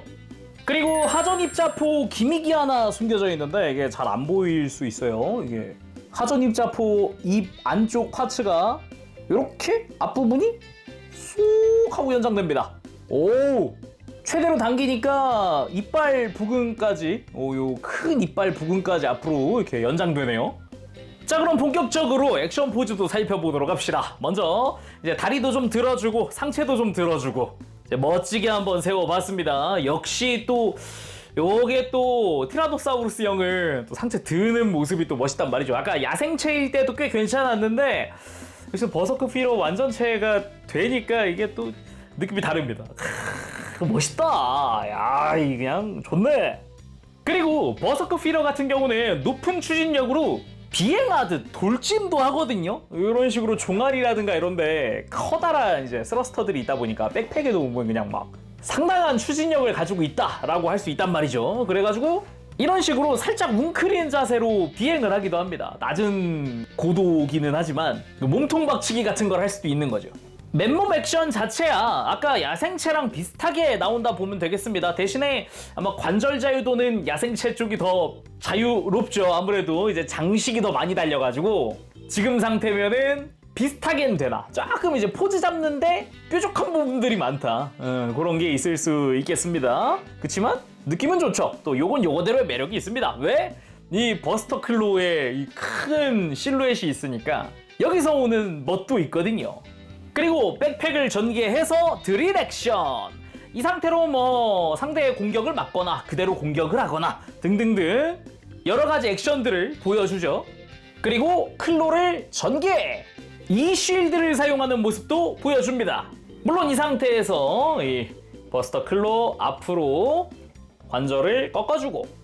그리고 하전 입자포 기믹이 하나 숨겨져 있는데 이게 잘 안 보일 수 있어요. 이게 하전 입자포 입 안쪽 파츠가 이렇게 앞부분이 쑥 하고 연장됩니다. 오, 최대로 당기니까 이빨 부근까지, 요 큰 이빨 부근까지 앞으로 이렇게 연장되네요. 자, 그럼 본격적으로 액션 포즈도 살펴보도록 합시다. 먼저 이제 다리도 좀 들어주고 상체도 좀 들어주고 이제 멋지게 한번 세워봤습니다. 역시 또 요게 또 티라노사우루스 형을 또 상체 드는 모습이 또 멋있단 말이죠. 아까 야생체일 때도 꽤 괜찮았는데 그래서 버서크 피로 완전체가 되니까 이게 또 느낌이 다릅니다. 멋있다. 야, 이 그냥 좋네. 그리고 버서크 피러 같은 경우는 높은 추진력으로 비행하듯 돌진도 하거든요. 이런 식으로 종아리라든가 이런데 커다란 이제 스러스터들이 있다 보니까 백팩에도 보면 그냥 막 상당한 추진력을 가지고 있다라고 할 수 있단 말이죠. 그래가지고 이런 식으로 살짝 웅크린 자세로 비행을 하기도 합니다. 낮은 고도기는 하지만 몸통 박치기 같은 걸 할 수도 있는 거죠. 맨몸 액션 자체야 아까 야생체랑 비슷하게 나온다 보면 되겠습니다. 대신에 아마 관절 자유도는 야생체 쪽이 더 자유롭죠. 아무래도 이제 장식이 더 많이 달려가지고 지금 상태면은 비슷하게는 되나. 조금 이제 포즈 잡는데 뾰족한 부분들이 많다. 그런 게 있을 수 있겠습니다. 그치만 느낌은 좋죠. 또 요건 요거대로의 매력이 있습니다. 왜? 이 버스터 클로의 이 큰 실루엣이 있으니까 여기서 오는 멋도 있거든요. 그리고 백팩을 전개해서 드릴 액션. 이 상태로 뭐 상대의 공격을 막거나 그대로 공격을 하거나 등등등 여러 가지 액션들을 보여주죠. 그리고 클로를 전개. 이 쉴드를 사용하는 모습도 보여줍니다. 물론 이 상태에서 이 버스터 클로 앞으로 관절을 꺾어주고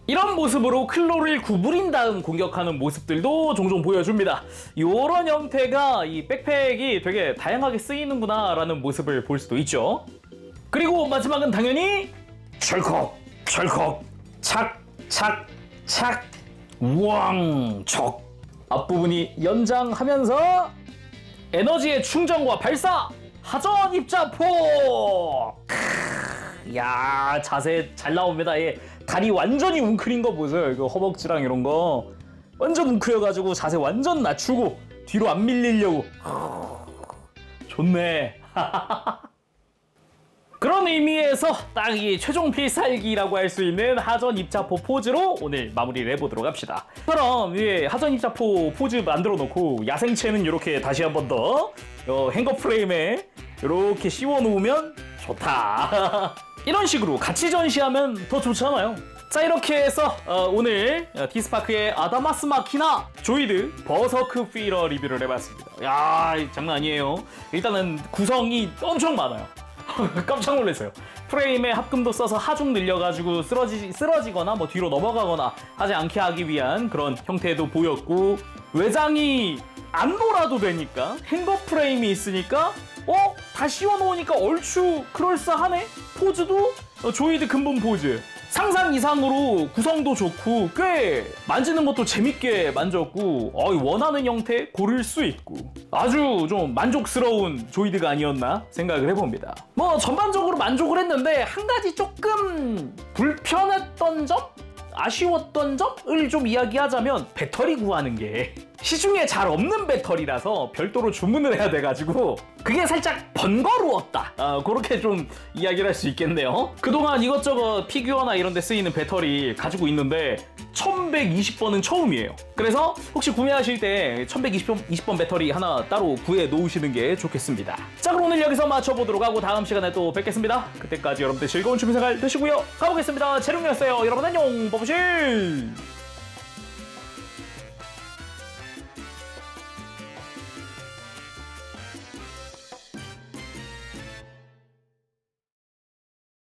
이런 모습으로 클로를 구부린 다음 공격하는 모습들도 종종 보여줍니다. 이런 형태가 이 백팩이 되게 다양하게 쓰이는구나 라는 모습을 볼 수도 있죠. 그리고 마지막은 당연히 철컥 철컥 착착착 우왕 척. 앞부분이 연장하면서 에너지의 충전과 발사 하전 입자포. 야, 자세 잘 나옵니다. 예. 다리 완전히 웅크린 거 보세요. 이거 허벅지랑 이런 거 완전 웅크려가지고 자세 완전 낮추고 뒤로 안 밀리려고. 좋네. 그런 의미에서 딱 이 최종 필살기라고 할 수 있는 하전 입자포 포즈로 오늘 마무리를 해보도록 합시다. 그럼 예, 하전 입자포 포즈 만들어 놓고 야생체는 이렇게 다시 한 번 더 행거 프레임에 이렇게 씌워 놓으면 좋다. 이런 식으로 같이 전시하면 더 좋잖아요. 자, 이렇게 해서 오늘 디스파크의 아다마스 마키나 조이드 버서크 피러 리뷰를 해봤습니다. 야, 장난 아니에요. 일단은 구성이 엄청 많아요. 깜짝 놀랐어요. 프레임에 합금도 써서 하중 늘려가지고 쓰러지거나 뭐 뒤로 넘어가거나 하지 않게 하기 위한 그런 형태도 보였고, 외장이 안 놀아도 되니까 행거 프레임이 있으니까 다 씌워놓으니까 얼추 그럴싸하네? 포즈도 조이드 근본 포즈. 상상 이상으로 구성도 좋고 꽤 만지는 것도 재밌게 만졌고 원하는 형태 고를 수 있고 아주 좀 만족스러운 조이드가 아니었나 생각을 해봅니다. 뭐 전반적으로 만족을 했는데 한 가지 조금 불편했던 점? 아쉬웠던 점을 좀 이야기하자면 배터리 구하는 게 시중에 잘 없는 배터리라서 별도로 주문을 해야 돼가지고 그게 살짝 번거로웠다. 그렇게 좀 이야기를 할 수 있겠네요. 그동안 이것저것 피규어나 이런 데 쓰이는 배터리 가지고 있는데 1120번은 처음이에요. 그래서 혹시 구매하실 때 1120번 배터리 하나 따로 구해 놓으시는 게 좋겠습니다. 자, 그럼 오늘 여기서 마쳐보도록 하고 다음 시간에 또 뵙겠습니다. 그때까지 여러분들 즐거운 취미생활 되시고요. 가보겠습니다. 재룡이었어요. 여러분 안녕. 버브실.